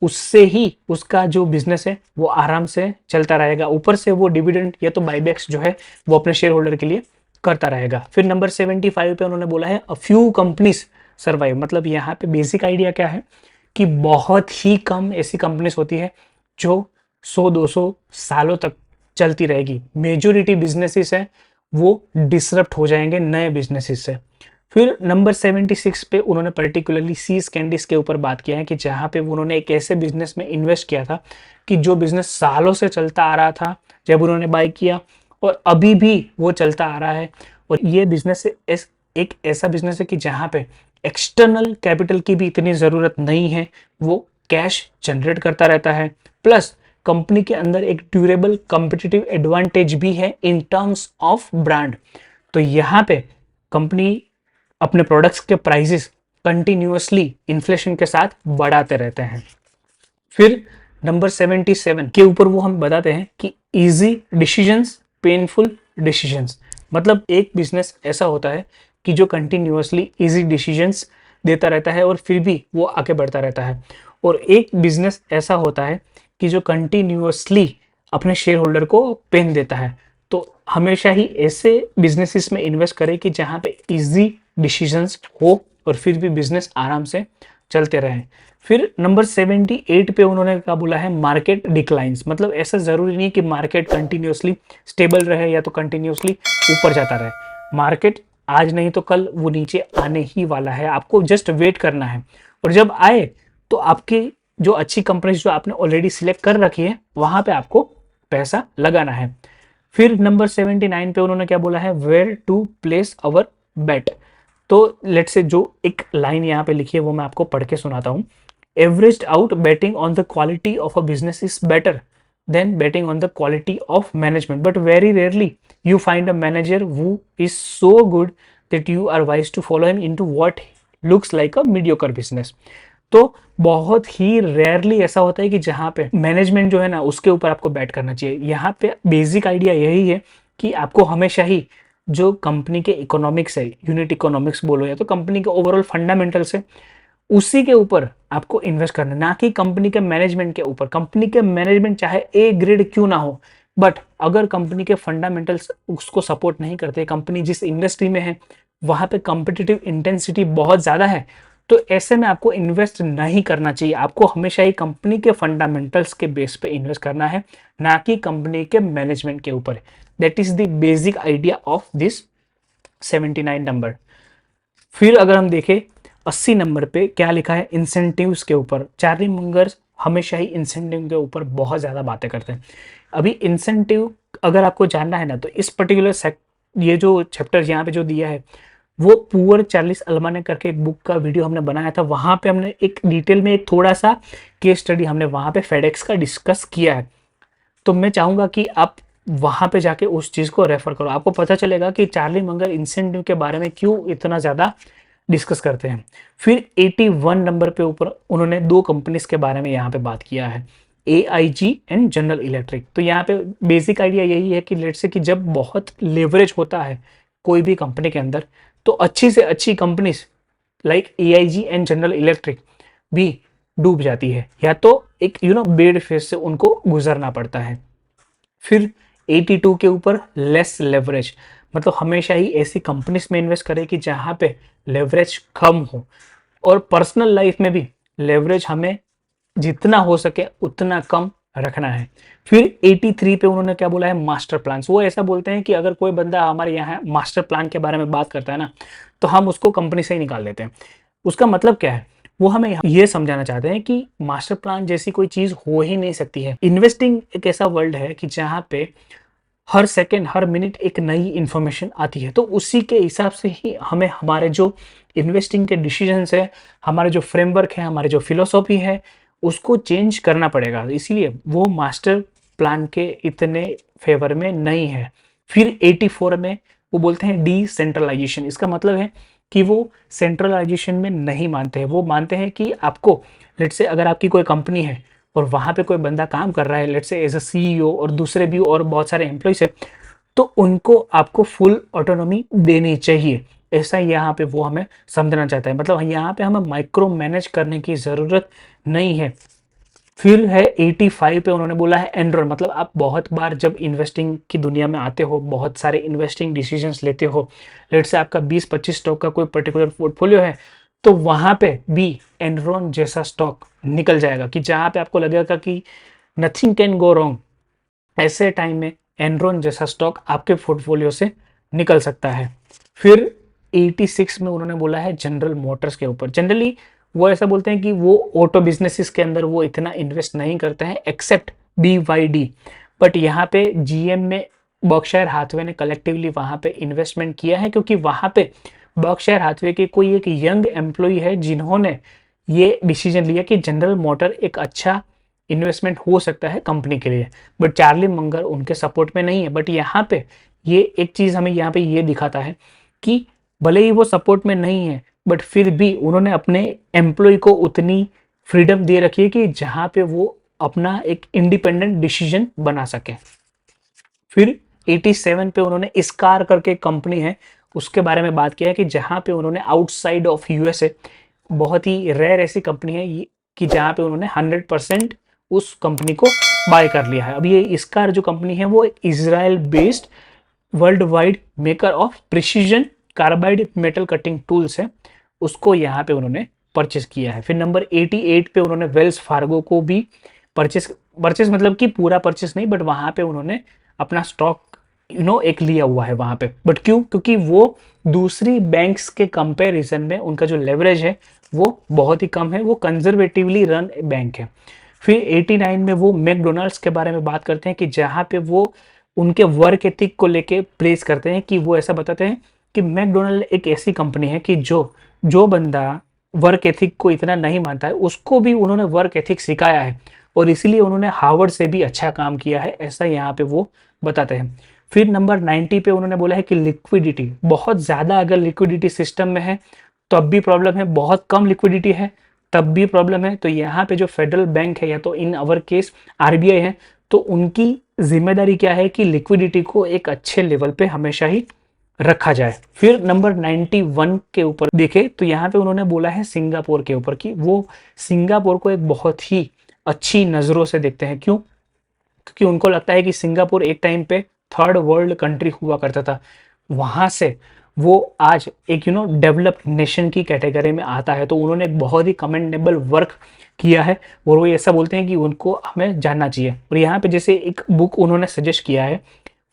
उससे ही उसका जो बिजनेस है वो आराम से चलता रहेगा। ऊपर से वो डिविडेंड या तो बायबैक्स जो है वो अपने शेयर होल्डर के लिए करता रहेगा। फिर नंबर 75 पे उन्होंने बोला है अ फ्यू कंपनीज सर्वाइव। मतलब यहाँ पे बेसिक आइडिया क्या है कि बहुत ही कम ऐसी कंपनीज होती है जो 100-200 सालों तक चलती रहेगी। मेजोरिटी बिजनेसेस है वो डिसरप्ट हो जाएंगे नए बिजनेसेस से। फिर नंबर 76 पे उन्होंने पर्टिकुलरली सीज कैंडीज के ऊपर बात किया है कि जहाँ पे उन्होंने एक ऐसे बिजनेस में इन्वेस्ट किया था कि जो बिजनेस सालों से चलता आ रहा था जब उन्होंने बाय किया, और अभी भी वो चलता आ रहा है। और ये बिजनेस एक ऐसा बिजनेस है कि जहाँ पे एक्सटर्नल कैपिटल की भी इतनी ज़रूरत नहीं है, वो कैश जनरेट करता रहता है। प्लस कंपनी के अंदर एक ड्यूरेबल कॉम्पिटिटिव एडवांटेज भी है इन टर्म्स ऑफ ब्रांड। तो यहाँ पे कंपनी अपने प्रोडक्ट्स के प्राइसेस कंटिन्यूअसली इन्फ्लेशन के साथ बढ़ाते रहते हैं। फिर नंबर 77 के ऊपर वो हम बताते हैं कि इजी डिसीजंस, पेनफुल डिसीजंस। मतलब एक बिजनेस ऐसा होता है कि जो कंटिन्यूअसली इजी डिसीजंस देता रहता है और फिर भी वो आगे बढ़ता रहता है। और एक बिजनेस ऐसा होता है कि जो कंटिन्यूअसली अपने शेयर होल्डर को पेन देता है। तो हमेशा ही ऐसे बिजनेसेस में इन्वेस्ट करें कि जहाँ पे इजी डिसीजंस हो और फिर भी बिजनेस आराम से चलते रहें। फिर नंबर 78 पे उन्होंने क्या बोला है, मार्केट डिक्लाइंस। मतलब ऐसा जरूरी नहीं कि मार्केट कंटिन्यूअसली स्टेबल रहे या तो कंटिन्यूअसली ऊपर जाता रहे। मार्केट आज नहीं तो कल वो नीचे आने ही वाला है, आपको जस्ट वेट करना है। और जब आए तो आपकी जो अच्छी कंपनीज जो आपने ऑलरेडी सिलेक्ट कर रखी है वहां पे आपको पैसा लगाना है। फिर नंबर 79 पे उन्होंने क्या बोला है, वेयर टू प्लेस अवर बेट। तो लेट से जो एक लाइन यहाँ पे लिखी है वो मैं आपको पढ़ के सुनाता हूँ। Averaged out betting on the quality of a business is better than betting on the quality of management, but very rarely you find a manager who is so good that you are wise to follow him into what looks like a mediocre business। तो बहुत ही रेयरली ऐसा होता है कि जहाँ पे मैनेजमेंट जो है ना उसके ऊपर आपको बैट करना चाहिए। यहाँ पे बेसिक आइडिया यही है कि आपको हमेशा ही जो कंपनी के इकोनॉमिक्स है, यूनिट इकोनॉमिक्स बोलो या तो कंपनी के ओवरऑल फंडामेंटल्स है, उसी के ऊपर आपको इन्वेस्ट करना, ना कि कंपनी के मैनेजमेंट के ऊपर। कंपनी के मैनेजमेंट चाहे ए ग्रेड क्यों ना हो, बट अगर कंपनी के फंडामेंटल्स उसको सपोर्ट नहीं करते, कंपनी जिस इंडस्ट्री में है वहां पे कॉम्पिटिटिव इंटेंसिटी बहुत ज्यादा है, तो ऐसे में आपको इन्वेस्ट नहीं करना चाहिए। आपको हमेशा ही कंपनी के फंडामेंटल्स के बेस पे इन्वेस्ट करना है, ना कि कंपनी के मैनेजमेंट के ऊपर। That is the basic idea of this 79 number. फिर अगर हम देखें 80 नंबर पे क्या लिखा है, इंसेंटिव्स के ऊपर। चार्ली मुंगर हमेशा ही इंसेंटिव के ऊपर बहुत ज़्यादा बातें करते हैं। अभी इंसेंटिव अगर आपको जानना है ना, तो इस पर्टिकुलर ये जो चैप्टर यहाँ पे जो दिया है वो पुअर चार्लिस अल्मा करके एक बुक का वीडियो हमने बनाया था। वहाँ पे हमने एक डिटेल में एक थोड़ा सा केस स्टडी हमने वहाँ पे फेडेक्स का डिस्कस किया है। तो मैं चाहूँगा कि आप वहाँ पे जाके उस चीज़ को रेफर करो, आपको पता चलेगा कि चार्ली मंगर इंसेंटिव के बारे में क्यों इतना ज़्यादा डिस्कस करते हैं। फिर 81 नंबर पे ऊपर उन्होंने दो कंपनीज के बारे में यहाँ पे बात किया है, AIG एंड जनरल इलेक्ट्रिक। तो यहाँ पे बेसिक आइडिया यही है कि लेट्स से कि जब बहुत लेवरेज होता है कोई भी कंपनी के अंदर, तो अच्छी से अच्छी companies like AIG and general electric भी डूब जाती है, या तो एक बेड फेज से उनको गुजरना पड़ता है। फिर 82 के ऊपर लेस लेवरेज। मतलब हमेशा ही ऐसी कंपनीज में इन्वेस्ट करें कि जहां पे लेवरेज कम हो, और पर्सनल लाइफ में भी लेवरेज हमें जितना हो सके उतना कम रखना है। फिर 83 पे उन्होंने क्या बोला है, मास्टर प्लान। वो ऐसा बोलते हैं कि अगर कोई बंदा हमारे यहाँ मास्टर प्लान के बारे में बात करता है ना, तो हम उसको कंपनी से ही निकाल देते हैं। उसका मतलब क्या है, वो हमें ये समझाना चाहते हैं कि मास्टर प्लान जैसी कोई चीज हो ही नहीं सकती है। इन्वेस्टिंग एक ऐसा वर्ल्ड है कि जहाँ पे हर सेकेंड हर मिनट एक नई इंफॉर्मेशन आती है। तो उसी के हिसाब से ही हमें हमारे जो इन्वेस्टिंग के डिसीजंस है, हमारे जो फ्रेमवर्क है, हमारे जो फिलोसॉफी है, उसको चेंज करना पड़ेगा। इसीलिए वो मास्टर प्लान के इतने फेवर में नहीं है। फिर 84 में वो बोलते हैं डिसेंट्रलाइजेशन। इसका मतलब है कि वो सेंट्रलाइजेशन में नहीं मानते हैं। वो मानते हैं कि आपको लेट्स से अगर आपकी कोई कंपनी है और वहाँ पे कोई बंदा काम कर रहा है, let's say as a CEO, और दूसरे भी और बहुत सारे एम्प्लॉयज है, तो उनको आपको फुल ऑटोनॉमी देनी चाहिए। ऐसा यहाँ पे वो हमें समझना चाहता है। मतलब यहाँ पे हमें माइक्रो मैनेज करने की ज़रूरत नहीं है। फिर है 85 पे उन्होंने बोला है एनरॉन। मतलब आप बहुत बार जब इन्वेस्टिंग की दुनिया में आते हो, बहुत सारे इन्वेस्टिंग डिसीजंस लेते हो, लेट से आपका 20-25 स्टॉक का कोई पर्टिकुलर पोर्टफोलियो है, तो वहां पे भी एनरॉन जैसा स्टॉक निकल जाएगा कि जहां पे आपको लगेगा कि नथिंग कैन गो रॉन्ग। ऐसे टाइम में एनरॉन जैसा स्टॉक आपके पोर्टफोलियो से निकल सकता है। फिर 86 में उन्होंने बोला है जनरल मोटर्स के ऊपर। जनरली वो ऐसा बोलते हैं कि वो ऑटो बिजनेसेस के अंदर वो इतना इन्वेस्ट नहीं करते हैं एक्सेप्ट BYD, बट यहाँ पे GM में बर्कशायर हाथवे ने कलेक्टिवली वहाँ पे इन्वेस्टमेंट किया है, क्योंकि वहाँ पे बर्कशायर हाथवे के कोई एक यंग एम्प्लॉय है जिन्होंने ये डिसीजन लिया कि जनरल मोटर एक अच्छा इन्वेस्टमेंट हो सकता है कंपनी के लिए। बट चार्ली मंगर उनके सपोर्ट में नहीं है। बट यहाँ पे ये एक चीज हमें यहाँ पे ये दिखाता है कि भले ही वो सपोर्ट में नहीं है, बट फिर भी उन्होंने अपने एम्प्लॉय को उतनी फ्रीडम दे रखी है कि जहाँ पे वो अपना एक इंडिपेंडेंट डिसीजन बना सके। फिर 87 पे उन्होंने इसकार करके कंपनी है उसके बारे में बात किया है कि जहाँ पे उन्होंने आउटसाइड ऑफ USA, बहुत ही रेयर ऐसी कंपनी है कि जहाँ पे उन्होंने 100% उस कंपनी को बाय कर लिया है। अब ये इसकार जो कंपनी है वो Israel based world wide maker of precision carbide metal cutting tools है, उसको यहाँ पे उन्होंने परचेस किया है। फिर नंबर 88 पे उन्होंने वेल्स फार्गो को भी परचेस परचेस मतलब कि पूरा परचेस नहीं, बट वहाँ पे उन्होंने अपना स्टॉक एक लिया हुआ है वहाँ पे। बट क्यों? क्योंकि वो दूसरी बैंक्स के कंपैरिजन में उनका जो लेवरेज है वो बहुत ही कम है, वो कंजर्वेटिवली रन बैंक है। फिर 89 में वो मैकडोनल्ड्स के बारे में बात करते हैं कि जहाँ पे वो उनके वर्क एथिक को लेके प्रेस करते हैं कि वो ऐसा बताते हैं कि मैकडोनल्ड एक ऐसी कंपनी है कि जो जो बंदा वर्क एथिक को इतना नहीं मानता है उसको भी उन्होंने वर्क एथिक सिखाया है, और इसीलिए उन्होंने हार्वर्ड से भी अच्छा काम किया है, ऐसा यहाँ पे वो बताते हैं। फिर नंबर 90 पे उन्होंने बोला है कि लिक्विडिटी बहुत ज़्यादा अगर लिक्विडिटी सिस्टम में है तब भी प्रॉब्लम है, बहुत कम लिक्विडिटी है तब भी प्रॉब्लम है। तो यहाँ पे जो फेडरल बैंक है या तो इन अवर केस RBI है, तो उनकी जिम्मेदारी क्या है कि लिक्विडिटी को एक अच्छे लेवल पे हमेशा ही रखा जाए। फिर नंबर 91 के ऊपर देखे तो यहाँ पे उन्होंने बोला है सिंगापुर के ऊपर कि वो सिंगापुर को एक बहुत ही अच्छी नज़रों से देखते हैं। क्यों? क्योंकि उनको लगता है कि सिंगापुर एक टाइम पे थर्ड वर्ल्ड कंट्री हुआ करता था, वहां से वो आज एक डेवलप्ड नेशन की कैटेगरी में आता है। तो उन्होंने एक बहुत ही कमेंडेबल वर्क किया है और वो ऐसा बोलते हैं कि उनको हमें जानना चाहिए। और यहाँ पे जैसे एक बुक उन्होंने सजेस्ट किया है,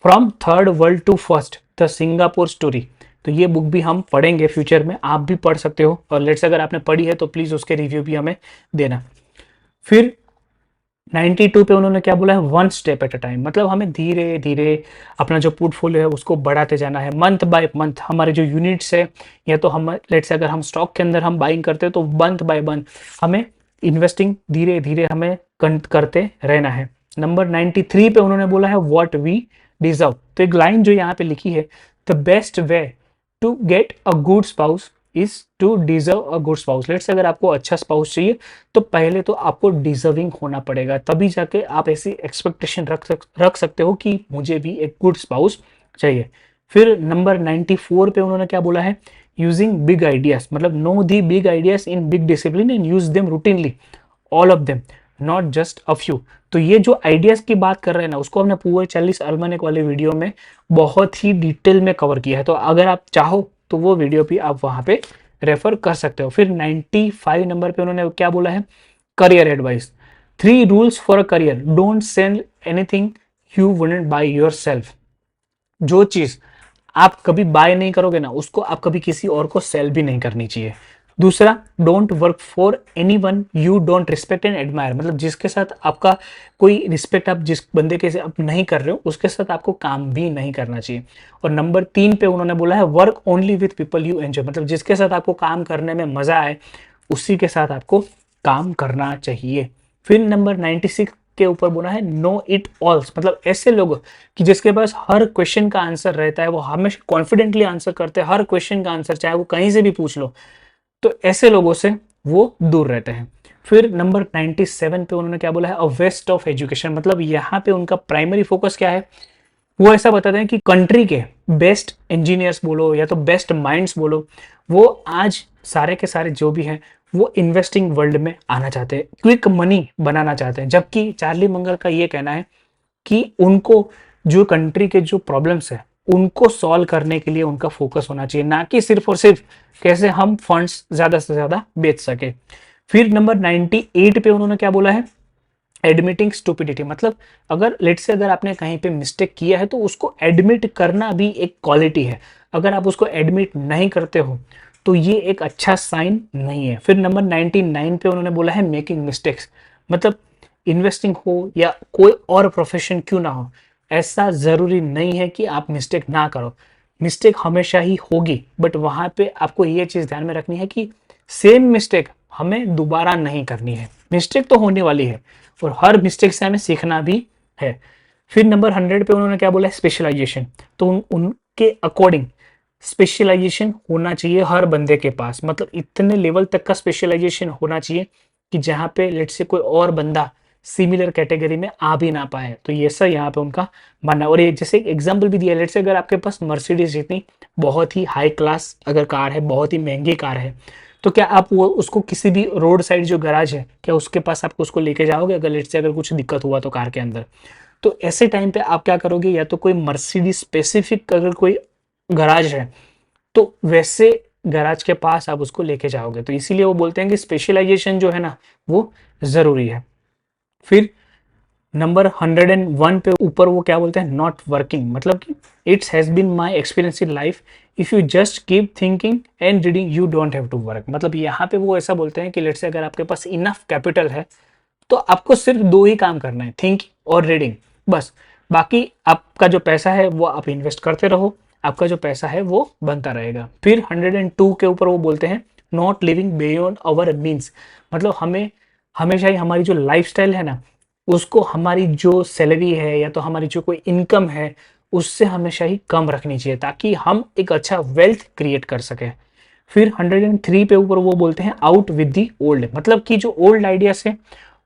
from third world to first the Singapore story, तो ये बुक भी हम पढ़ेंगे फ्यूचर में, आप भी पढ़ सकते हो। और लेट्स अगर आपने पढ़ी है तो प्लीज़ उसके रिव्यू भी हमें देना। फिर 92 पे उन्होंने क्या बोला है, one step at a time. मतलब हमें धीरे धीरे अपना जो पोर्टफोलियो है उसको बढ़ाते जाना है, मंथ बाय मंथ। हमारे जो यूनिट्स है या तो हम लेट्स से अगर हम स्टॉक के अंदर हम बाइंग करते हैं तो मंथ बाय मंथ हमें इन्वेस्टिंग धीरे धीरे हमें करते रहना है। नंबर 93 पे उन्होंने बोला है व्हाट वी डिजर्व। तो एक लाइन जो यहाँ पे लिखी है, the best way to get a good spouse is to deserve a good spouse. Let's अगर आपको अच्छा स्पाउस चाहिए तो पहले तो आपको डिजर्विंग होना पड़ेगा, तभी जाके आप ऐसी एक्सपेक्टेशन रख सकते हो कि मुझे भी एक गुड स्पाउस चाहिए। फिर नंबर 94 पे उन्होंने क्या बोला है, यूजिंग बिग आइडियाज। मतलब know the big ideas in big discipline and use them routinely, all of them, not just a few. तो ये जो आइडियाज की बात कर रहे हैं ना, उसको हमने पूरे 40 अल्मानिक वाले वीडियो में बहुत ही डिटेल में कवर किया है। तो अगर आप चाहो तो वो वीडियो भी आप वहां पे रेफर कर सकते हो। फिर 95 नंबर पे उन्होंने क्या बोला है, career advice, 3 rules for a career, don't sell anything you wouldn't by yourself. जो चीज आप कभी बाय नहीं करोगे ना, उसको आप कभी किसी और को सेल भी नहीं करनी चाहिए। दूसरा, don't work for any one you don't respect and admire. मतलब जिसके साथ आपका कोई रिस्पेक्ट आप जिस बंदे के से आप नहीं कर रहे हो उसके साथ आपको काम भी नहीं करना चाहिए। और नंबर 3 पे उन्होंने बोला है work only with people you enjoy. मतलब जिसके साथ आपको काम करने में मजा आए उसी के साथ आपको काम करना चाहिए। फिर नंबर 96 के ऊपर बोला है नो इट ऑल्स। मतलब ऐसे लोग कि जिसके पास हर क्वेश्चन का आंसर रहता है, वो हमेशा कॉन्फिडेंटली आंसर करते हैं हर क्वेश्चन का आंसर, चाहे वो कहीं से भी पूछ लो, तो ऐसे लोगों से वो दूर रहते हैं। फिर नंबर 97 पे उन्होंने क्या बोला है, अ वेस्ट ऑफ एजुकेशन। मतलब यहाँ पे उनका प्राइमरी फोकस क्या है, वो ऐसा बताते हैं कि कंट्री के बेस्ट इंजीनियर्स बोलो या तो बेस्ट माइंड्स बोलो, वो आज सारे के सारे जो भी हैं वो इन्वेस्टिंग वर्ल्ड में आना चाहते हैं, क्विक मनी बनाना चाहते हैं। जबकि चार्ली मंगर का ये कहना है कि उनको जो कंट्री के जो प्रॉब्लम्स है उनको सॉल्व करने के लिए उनका फोकस होना चाहिए, ना कि सिर्फ और सिर्फ कैसे हम फंड्स ज्यादा से ज्यादा बेच सके। फिर नंबर 98 पे उन्होंने क्या बोला है, एडमिटिंग स्टूपिडिटी। मतलब अगर लेट से अगर आपने कहीं पे मिस्टेक किया है तो उसको एडमिट करना भी एक क्वालिटी है। अगर आप उसको एडमिट नहीं करते हो तो ये एक अच्छा साइन नहीं है। फिर नंबर 99 पे उन्होंने बोला है मेकिंग मिस्टेक्स। मतलब इन्वेस्टिंग हो या कोई और प्रोफेशन क्यों ना हो, ऐसा जरूरी नहीं है कि आप मिस्टेक ना करो। मिस्टेक हमेशा ही होगी, बट वहां पे आपको ये चीज ध्यान में रखनी है कि सेम मिस्टेक हमें दोबारा नहीं करनी है। मिस्टेक तो होने वाली है और हर मिस्टेक से हमें सीखना भी है। फिर नंबर 100 पे उन्होंने क्या बोला है, स्पेशलाइजेशन। तो उनके अकॉर्डिंग स्पेशलाइजेशन होना चाहिए हर बंदे के पास। मतलब इतने लेवल तक का स्पेशलाइजेशन होना चाहिए कि जहाँ पे लेट से कोई और बंदा सिमिलर कैटेगरी में आ भी ना पाए। तो ये सब यहाँ पे उनका मानना है। और ये जैसे एक एग्जाम्पल भी दिया, लेट से अगर आपके पास मर्सिडीज जितनी बहुत ही हाई क्लास अगर कार है, बहुत ही महंगी कार है, तो क्या आप वो उसको किसी भी रोड साइड जो गैराज है, क्या उसके पास आपको उसको लेके जाओगे अगर लेट से अगर कुछ दिक्कत हुआ तो कार के अंदर? तो ऐसे टाइम पे आप क्या करोगे, या तो कोई मर्सिडीज स्पेसिफिक अगर कोई गराज है तो वैसे गराज के पास आप उसको लेके जाओगे। तो इसीलिए वो बोलते हैं कि स्पेशलाइजेशन जो है ना वो जरूरी है। फिर नंबर 101 पे ऊपर वो क्या बोलते हैं, नॉट वर्किंग। मतलब कि it's has been my experience in life, if you just keep thinking and reading you don't have to work. मतलब यहाँ पे वो ऐसा बोलते हैं कि लेट से अगर आपके पास इनफ कैपिटल है तो आपको सिर्फ दो ही काम करना है, थिंकिंग और रीडिंग, बस। बाकी आपका जो पैसा है वो आप इन्वेस्ट करते रहो, आपका जो पैसा है वो बनता रहेगा। फिर 102 के ऊपर वो बोलते हैं not living beyond our means. मतलब हमें हमेशा ही हमारी जो लाइफस्टाइल है ना उसको हमारी जो सैलरी है या तो हमारी जो कोई इनकम है उससे हमेशा ही कम रखनी चाहिए, ताकि हम एक अच्छा वेल्थ क्रिएट कर सके। फिर 103 पे ऊपर वो बोलते हैं आउट विद दी ओल्ड। मतलब कि जो ओल्ड आइडियाज है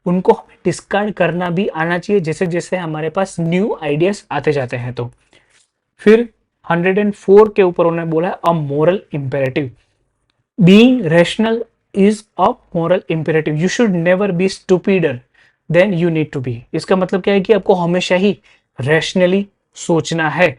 उनको हमें डिस्कार्ड करना भी आना चाहिए, जैसे जैसे हमारे पास न्यू आइडियाज आते जाते हैं। तो फिर 104 के ऊपर उन्होंने बोला a moral imperative. Being rational is a moral imperative, you should never be stupider than you need to be. इसका मतलब क्या है कि आपको हमेशा ही रैशनली सोचना है,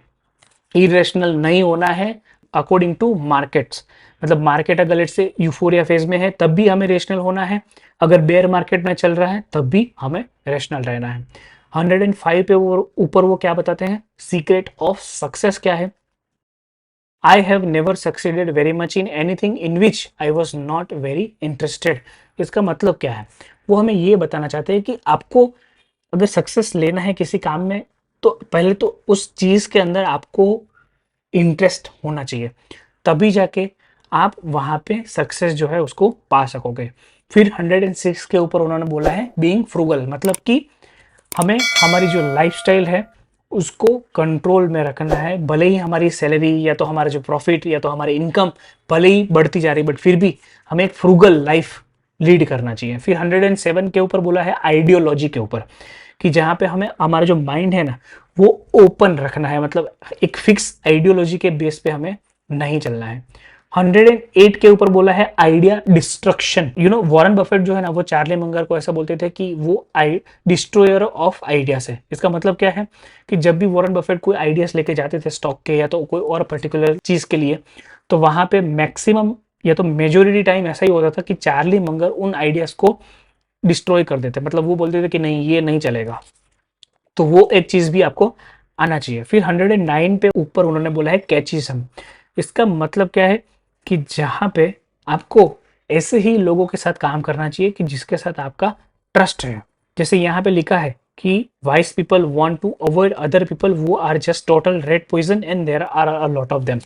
इरेशनल नहीं होना है अकॉर्डिंग टू मार्केट्स। मतलब मार्केट अगर लेट से यूफोरिया फेज में है तब भी हमें रेशनल होना है, अगर बेयर मार्केट में चल रहा है तब भी हमें रेशनल रहना है। 105 पे ऊपर वो क्या बताते हैं, सीक्रेट ऑफ सक्सेस क्या है। I have never succeeded very much in anything in which I was not very interested. इसका मतलब क्या है, वो हमें ये बताना चाहते हैं कि आपको अगर सक्सेस लेना है किसी काम में तो पहले तो उस चीज के अंदर आपको इंटरेस्ट होना चाहिए, तभी जाके आप वहां पे सक्सेस जो है उसको पा सकोगे। फिर 106 के ऊपर उन्होंने बोला है बीइंग फ्रूगल। मतलब कि हमें हमारी जो लाइफस्टाइल है उसको कंट्रोल में रखना है। भले ही हमारी सैलरी या तो हमारा जो प्रॉफिट या तो हमारी इनकम भले ही बढ़ती जा रही, बट फिर भी हमें एक फ्रूगल लाइफ लीड करना चाहिए। फिर 107 के ऊपर बोला है आइडियोलॉजी के ऊपर, कि जहाँ पे हमें हमारा जो माइंड है ना वो ओपन रखना है। मतलब एक फिक्स आइडियोलॉजी के बेस पे हमें नहीं चलना है। 108 के ऊपर बोला है आइडिया डिस्ट्रक्शन। वॉरेन बफेट जो है ना वो चार्ली मंगर को ऐसा बोलते थे कि वो डिस्ट्रॉयर ऑफ आइडियाज है। इसका मतलब क्या है कि जब भी वॉरेन बफेट कोई आइडियाज लेके जाते थे स्टॉक के या तो कोई और पर्टिकुलर चीज के लिए, तो वहां पे मैक्सिमम या तो मेजोरिटी टाइम ऐसा ही होता था कि चार्ली मंगर उन आइडियाज को डिस्ट्रॉय कर देते। मतलब वो बोलते थे कि नहीं ये नहीं चलेगा। तो वो एक चीज भी आपको आना चाहिए। फिर 109 पे ऊपर उन्होंने बोला है कैचिज्म। इसका मतलब क्या है कि जहां पे आपको ऐसे ही लोगों के साथ काम करना चाहिए कि जिसके साथ आपका ट्रस्ट है। जैसे यहाँ पे लिखा है कि wise people want to avoid other people who are just total red poison and there are a lot of them.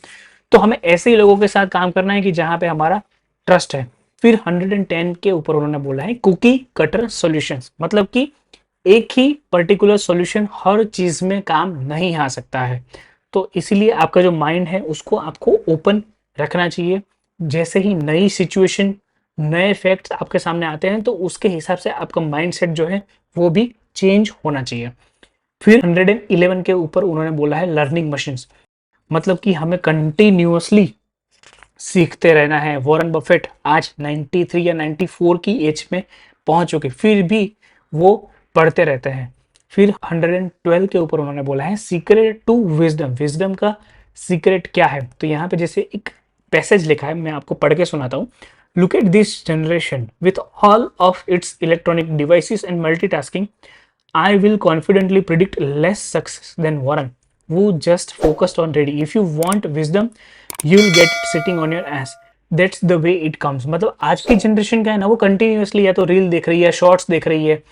तो हमें ऐसे ही लोगों के साथ काम करना है कि जहां पे हमारा ट्रस्ट है। फिर 110 के ऊपर उन्होंने बोला है कुकी कटर सॉल्यूशंस। मतलब कि एक ही पर्टिकुलर सॉल्यूशन हर चीज में काम नहीं आ सकता है। तो इसीलिए आपका जो माइंड है उसको आपको ओपन रखना चाहिए। जैसे ही नई सिचुएशन नए फैक्ट्स आपके सामने आते हैं तो उसके हिसाब से आपका माइंडसेट जो है वो भी चेंज होना चाहिए। फिर 111 के ऊपर उन्होंने बोला है लर्निंग मशीन्स। मतलब कि हमें कंटिन्यूअसली सीखते रहना है। वॉरेन बफेट आज 93 या 94 की एज में पहुंच चुके, फिर भी वो पढ़ते रहते हैं। फिर 112 के ऊपर उन्होंने बोला है सीक्रेट टू विजडम, विजडम का सीक्रेट क्या है। तो यहाँ पे जैसे एक पैसेज लिखा है, मैं आपको पढ़ के सुनाता हूँ। Look at this generation with all of its electronic devices and multitasking, I will confidently predict less success than Warren, who just focused on ready. If you want wisdom, you will get it sitting on your ass. That's the way it comes. मतलब आज की जनरेशन क्या है ना, वो कंटिन्यूसली या तो रील देख रही है, शॉर्ट्स देख रही है।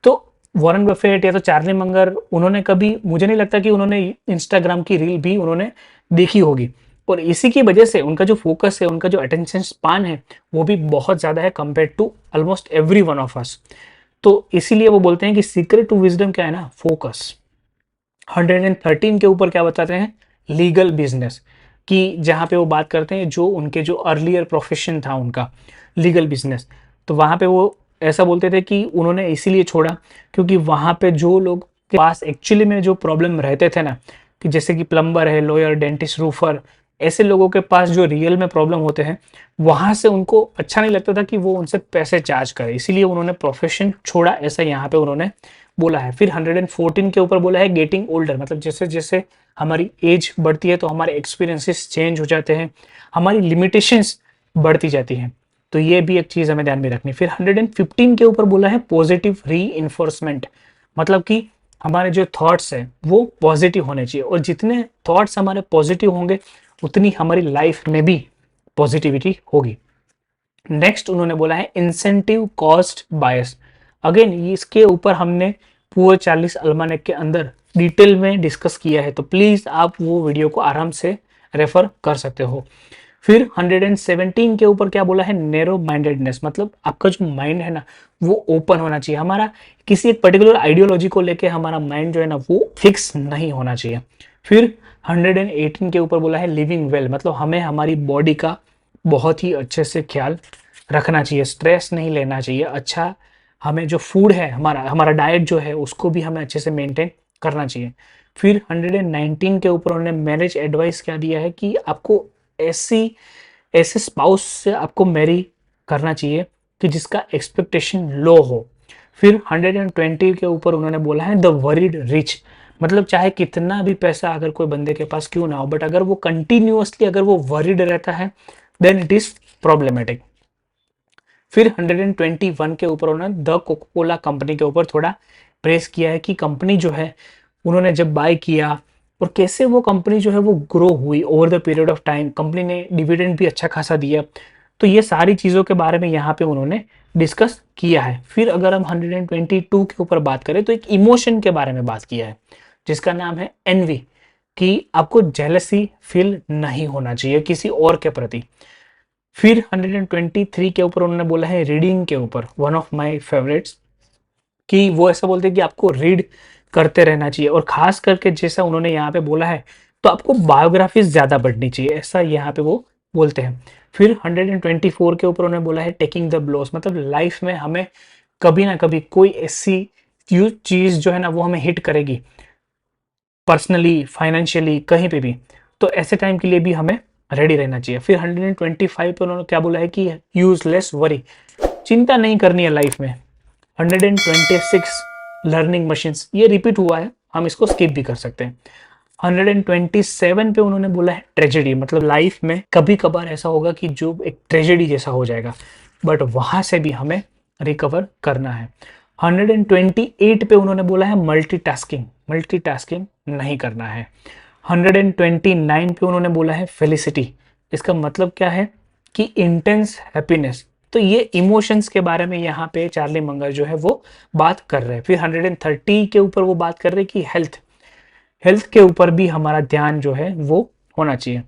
तो वॉरेन बफेट या तो चार्ली मंगर, उन्होंने कभी, मुझे नहीं लगता कि उन्होंने इंस्टाग्राम की रील भी उन्होंने देखी होगी। और इसी की वजह से उनका जो फोकस है, उनका जो अटेंशन स्पान है, वो भी बहुत ज़्यादा है compare to almost every one of us. तो इसीलिए वो बोलते हैं कि सीक्रेट टू विजडम क्या है ना, फोकस। 113 के ऊपर क्या बताते हैं, लीगल बिजनेस, कि जहाँ पे वो बात करते हैं जो उनके जो अर्लियर प्रोफेशन था उनका लीगल बिजनेस। तो वहाँ पे वो ऐसा बोलते थे कि उन्होंने इसीलिए छोड़ा क्योंकि वहाँ पे जो लोग के पास एक्चुअली में जो प्रॉब्लम रहते थे ना, कि जैसे कि प्लम्बर है, लॉयर, डेंटिस्ट, रूफर, ऐसे लोगों के पास जो रियल में प्रॉब्लम होते हैं, वहाँ से उनको अच्छा नहीं लगता था कि वो उनसे पैसे चार्ज करे, इसीलिए उन्होंने प्रोफेशन छोड़ा, ऐसा यहाँ पे उन्होंने बोला है। फिर 114 के ऊपर बोला है गेटिंग ओल्डर, मतलब जैसे जैसे हमारी एज बढ़ती है तो हमारे एक्सपीरियंसेस चेंज हो जाते हैं, हमारी लिमिटेशंस बढ़ती जाती हैं। तो ये भी एक चीज़ हमें ध्यान में रखनी। फिर 115 के ऊपर बोला है पॉजिटिव री, मतलब कि हमारे जो थॉट्स है वो पॉजिटिव होने चाहिए, और जितने थॉट्स हमारे पॉजिटिव होंगे उतनी हमारी लाइफ में भी पॉजिटिविटी होगी। नेक्स्ट उन्होंने बोला है इंसेंटिव कॉस्ट बायस। अगेन इसके ऊपर हमने पुअर चार्लीस अल्मानेक के अंदर डिटेल में डिस्कस किया है, तो प्लीज आप वो वीडियो को आराम से रेफर कर सकते हो। फिर 117 के ऊपर क्या बोला है, नैरो माइंडेडनेस, मतलब आपका जो माइंड है ना वो ओपन होना चाहिए। हमारा किसी एक पर्टिकुलर आइडियोलॉजी को लेके हमारा माइंड जो है ना वो फिक्स नहीं होना चाहिए। फिर 118 के ऊपर बोला है लिविंग वेल, मतलब हमें हमारी बॉडी का बहुत ही अच्छे से ख्याल रखना चाहिए, स्ट्रेस नहीं लेना चाहिए। अच्छा, हमें जो फूड है, हमारा हमारा डाइट जो है उसको भी हमें अच्छे से मेंटेन करना चाहिए। फिर 119 के ऊपर उन्होंने मैरिज एडवाइस क्या दिया है कि आपको ऐसी ऐसे स्पाउस से आपको मैरी करना चाहिए कि जिसका एक्सपेक्टेशन लो हो। फिर 120 के ऊपर उन्होंने बोला है द वरीड रिच, मतलब चाहे कितना भी पैसा अगर कोई बंदे के पास क्यों ना हो, बट अगर वो कंटिन्यूअसली अगर वो वरीड रहता है देन इट इज प्रॉब्लमेटिक। फिर 121 के ऊपर उन्होंने द कोका कोला कंपनी के ऊपर थोड़ा प्रेस किया है कि कंपनी जो है उन्होंने जब बाय किया और कैसे वो कंपनी जो है वो ग्रो हुई over the period of time, company ने डिविडेंड भी अच्छा खासा दिया। तो ये सारी चीज़ों के बारे में यहाँ पे उन्होंने डिस्कस किया है। फिर अगर हम 122 के ऊपर बात करें तो एक इमोशन के बारे में बात किया है जिसका नाम है एनवी, कि आपको जेलसी फील नहीं होना चाहिए किसी और के प्रति। फिर 123 के ऊपर उन्होंने बोला है रीडिंग के ऊपर, वन ऑफ माय फेवरेट्स, कि वो ऐसा बोलते हैं कि आपको रीड करते रहना चाहिए, और खास करके जैसा उन्होंने यहाँ पे बोला है तो आपको बायोग्राफीज ज़्यादा पढ़नी चाहिए, ऐसा यहाँ पे वो बोलते हैं। फिर 124 के ऊपर उन्होंने बोला है टेकिंग द ब्लोस, मतलब लाइफ में हमें कभी ना कभी कोई ऐसी चीज़ जो है ना वो हमें हिट करेगी, पर्सनली, फाइनेंशियली, कहीं पे भी, तो ऐसे टाइम के लिए भी हमें रेडी रहना चाहिए। फिर 125 पे उन्होंने क्या बोला है कि यूजलेस वरी, चिंता नहीं करनी है लाइफ में। 126 लर्निंग मशीन्स, ये रिपीट हुआ है, हम इसको स्किप भी कर सकते हैं। 127 पे उन्होंने बोला है ट्रेजेडी, मतलब लाइफ में कभी कभार ऐसा होगा कि जो एक ट्रेजेडी जैसा हो जाएगा, बट वहां से भी हमें रिकवर करना है। 128 पे उन्होंने बोला है मल्टीटास्किंग, मल्टीटास्किंग नहीं करना है। 129 पे उन्होंने बोला है फेलिसिटी, इसका मतलब क्या है कि इंटेंस हैप्पीनेस। तो ये इमोशंस के बारे में यहाँ पे चार्ली मंगर जो है वो बात कर रहे हैं। फिर 130 के ऊपर वो बात कर रहे हैं कि हेल्थ, हेल्थ के ऊपर भी हमारा ध्यान जो है वो होना चाहिए।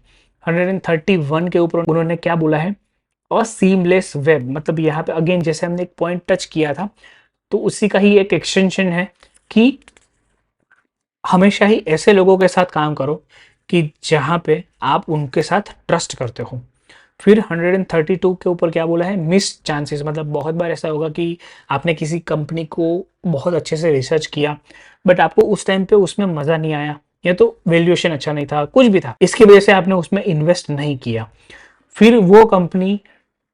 131 के ऊपर उन्होंने क्या बोला है, और सीमलेस वेब, मतलब यहाँ पे अगेन जैसे हमने एक पॉइंट टच किया था तो उसी का ही एक एक्सटेंशन है कि हमेशा ही ऐसे लोगों के साथ काम करो कि जहाँ पे आप उनके साथ ट्रस्ट करते हो। फिर 132 के ऊपर क्या बोला है मिस चांसेस, मतलब बहुत बार ऐसा होगा कि आपने किसी कंपनी को बहुत अच्छे से रिसर्च किया बट आपको उस टाइम पे उसमें मज़ा नहीं आया, या तो वैल्यूएशन अच्छा नहीं था, कुछ भी था, इसकी वजह से आपने उसमें इन्वेस्ट नहीं किया। फिर वो कंपनी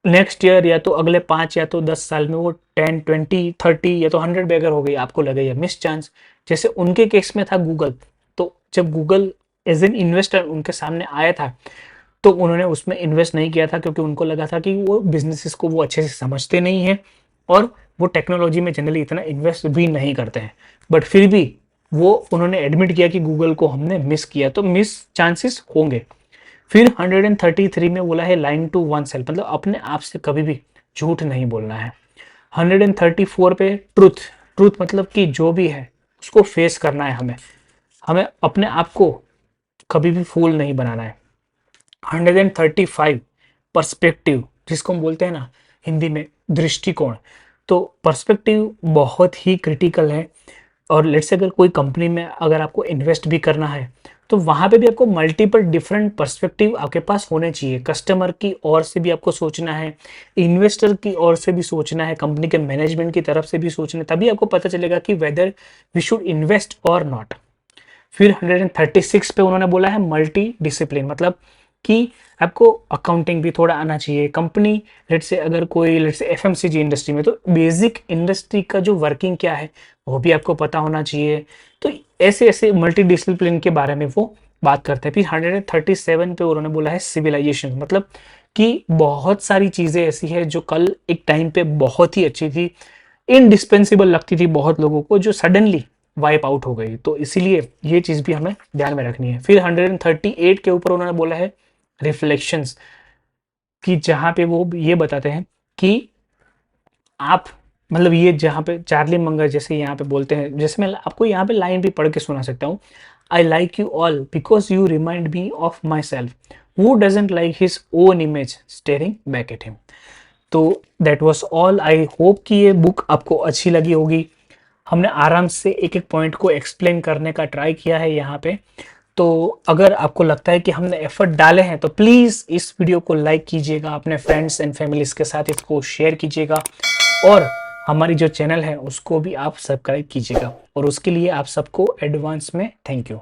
नेक्स्ट ईयर या तो अगले 5 या तो 10 साल में वो 10, 20, 30 या तो 100 बैगर हो गई, आपको लगे या मिस चांस। जैसे उनके केस में था गूगल, तो जब गूगल एज एन इन्वेस्टर उनके सामने आया था तो उन्होंने उसमें इन्वेस्ट नहीं किया था, क्योंकि उनको लगा था कि वो बिजनेसेस को वो अच्छे से समझते नहीं है और वो टेक्नोलॉजी में जनरली इतना इन्वेस्ट भी नहीं करते हैं। बट फिर भी वो उन्होंने एडमिट किया कि गूगल को हमने मिस किया, तो मिस चांसेस होंगे। फिर 133 में बोला है लाइन टू वन सेल्फ, मतलब अपने आप से कभी भी झूठ नहीं बोलना है। 134 पे ट्रूथ, ट्रूथ मतलब कि जो भी है उसको फेस करना है हमें, हमें अपने आप को कभी भी फूल नहीं बनाना है। 135 पर्सपेक्टिव, जिसको हम बोलते हैं ना हिंदी में दृष्टिकोण, तो पर्सपेक्टिव बहुत ही क्रिटिकल है। और लेट्स से अगर कोई कंपनी में अगर आपको इन्वेस्ट भी करना है तो वहां पे भी आपको मल्टीपल डिफरेंट पर्सपेक्टिव आपके पास होने चाहिए। कस्टमर की ओर से भी आपको सोचना है, इन्वेस्टर की ओर से भी सोचना है, कंपनी के मैनेजमेंट की तरफ से भी सोचना है, तभी आपको पता चलेगा कि वेदर वी शुड इन्वेस्ट और नॉट। फिर 136 पे उन्होंने बोला है मल्टी डिसिप्लिन, मतलब कि आपको अकाउंटिंग भी थोड़ा आना चाहिए। कंपनी लेट से अगर कोई लेट से एफएमसीजी इंडस्ट्री में, तो बेसिक इंडस्ट्री का जो वर्किंग क्या है वो भी आपको पता होना चाहिए। तो ऐसे ऐसे मल्टी डिसिप्लिन के बारे में वो बात करते हैं। फिर 137 पे उन्होंने बोला है सिविलाइजेशन, मतलब कि बहुत सारी चीज़ें ऐसी है जो कल एक टाइम पे बहुत ही अच्छी थी, इनडिस्पेंसिबल लगती थी बहुत लोगों को, जो सडनली वाइप आउट हो गई। तो इसीलिए ये चीज़ भी हमें ध्यान में रखनी है। फिर 138 के ऊपर उन्होंने बोला है रिफ्लेक्शंस, कि जहाँ पे वो ये बताते हैं कि आप, मतलब ये जहाँ पे चार्ली मंगर जैसे यहाँ पे बोलते हैं, जैसे मैं आपको यहाँ पे लाइन भी पढ़ के सुना सकता हूँ। I like you all because you remind me of my self, who doesn't like his own image staring back at him। तो that was all. I hope कि ये बुक आपको अच्छी लगी होगी। हमने आराम से एक एक पॉइंट को एक्सप्लेन करने का ट्राई किया है यहाँ पे। तो अगर आपको लगता है कि हमने एफर्ट डाले हैं तो प्लीज़ इस वीडियो को लाइक कीजिएगा, अपने फ्रेंड्स एंड फैमिलीज के साथ इसको शेयर कीजिएगा, और हमारी जो चैनल है उसको भी आप सब्सक्राइब कीजिएगा, और उसके लिए आप सबको एडवांस में थैंक यू।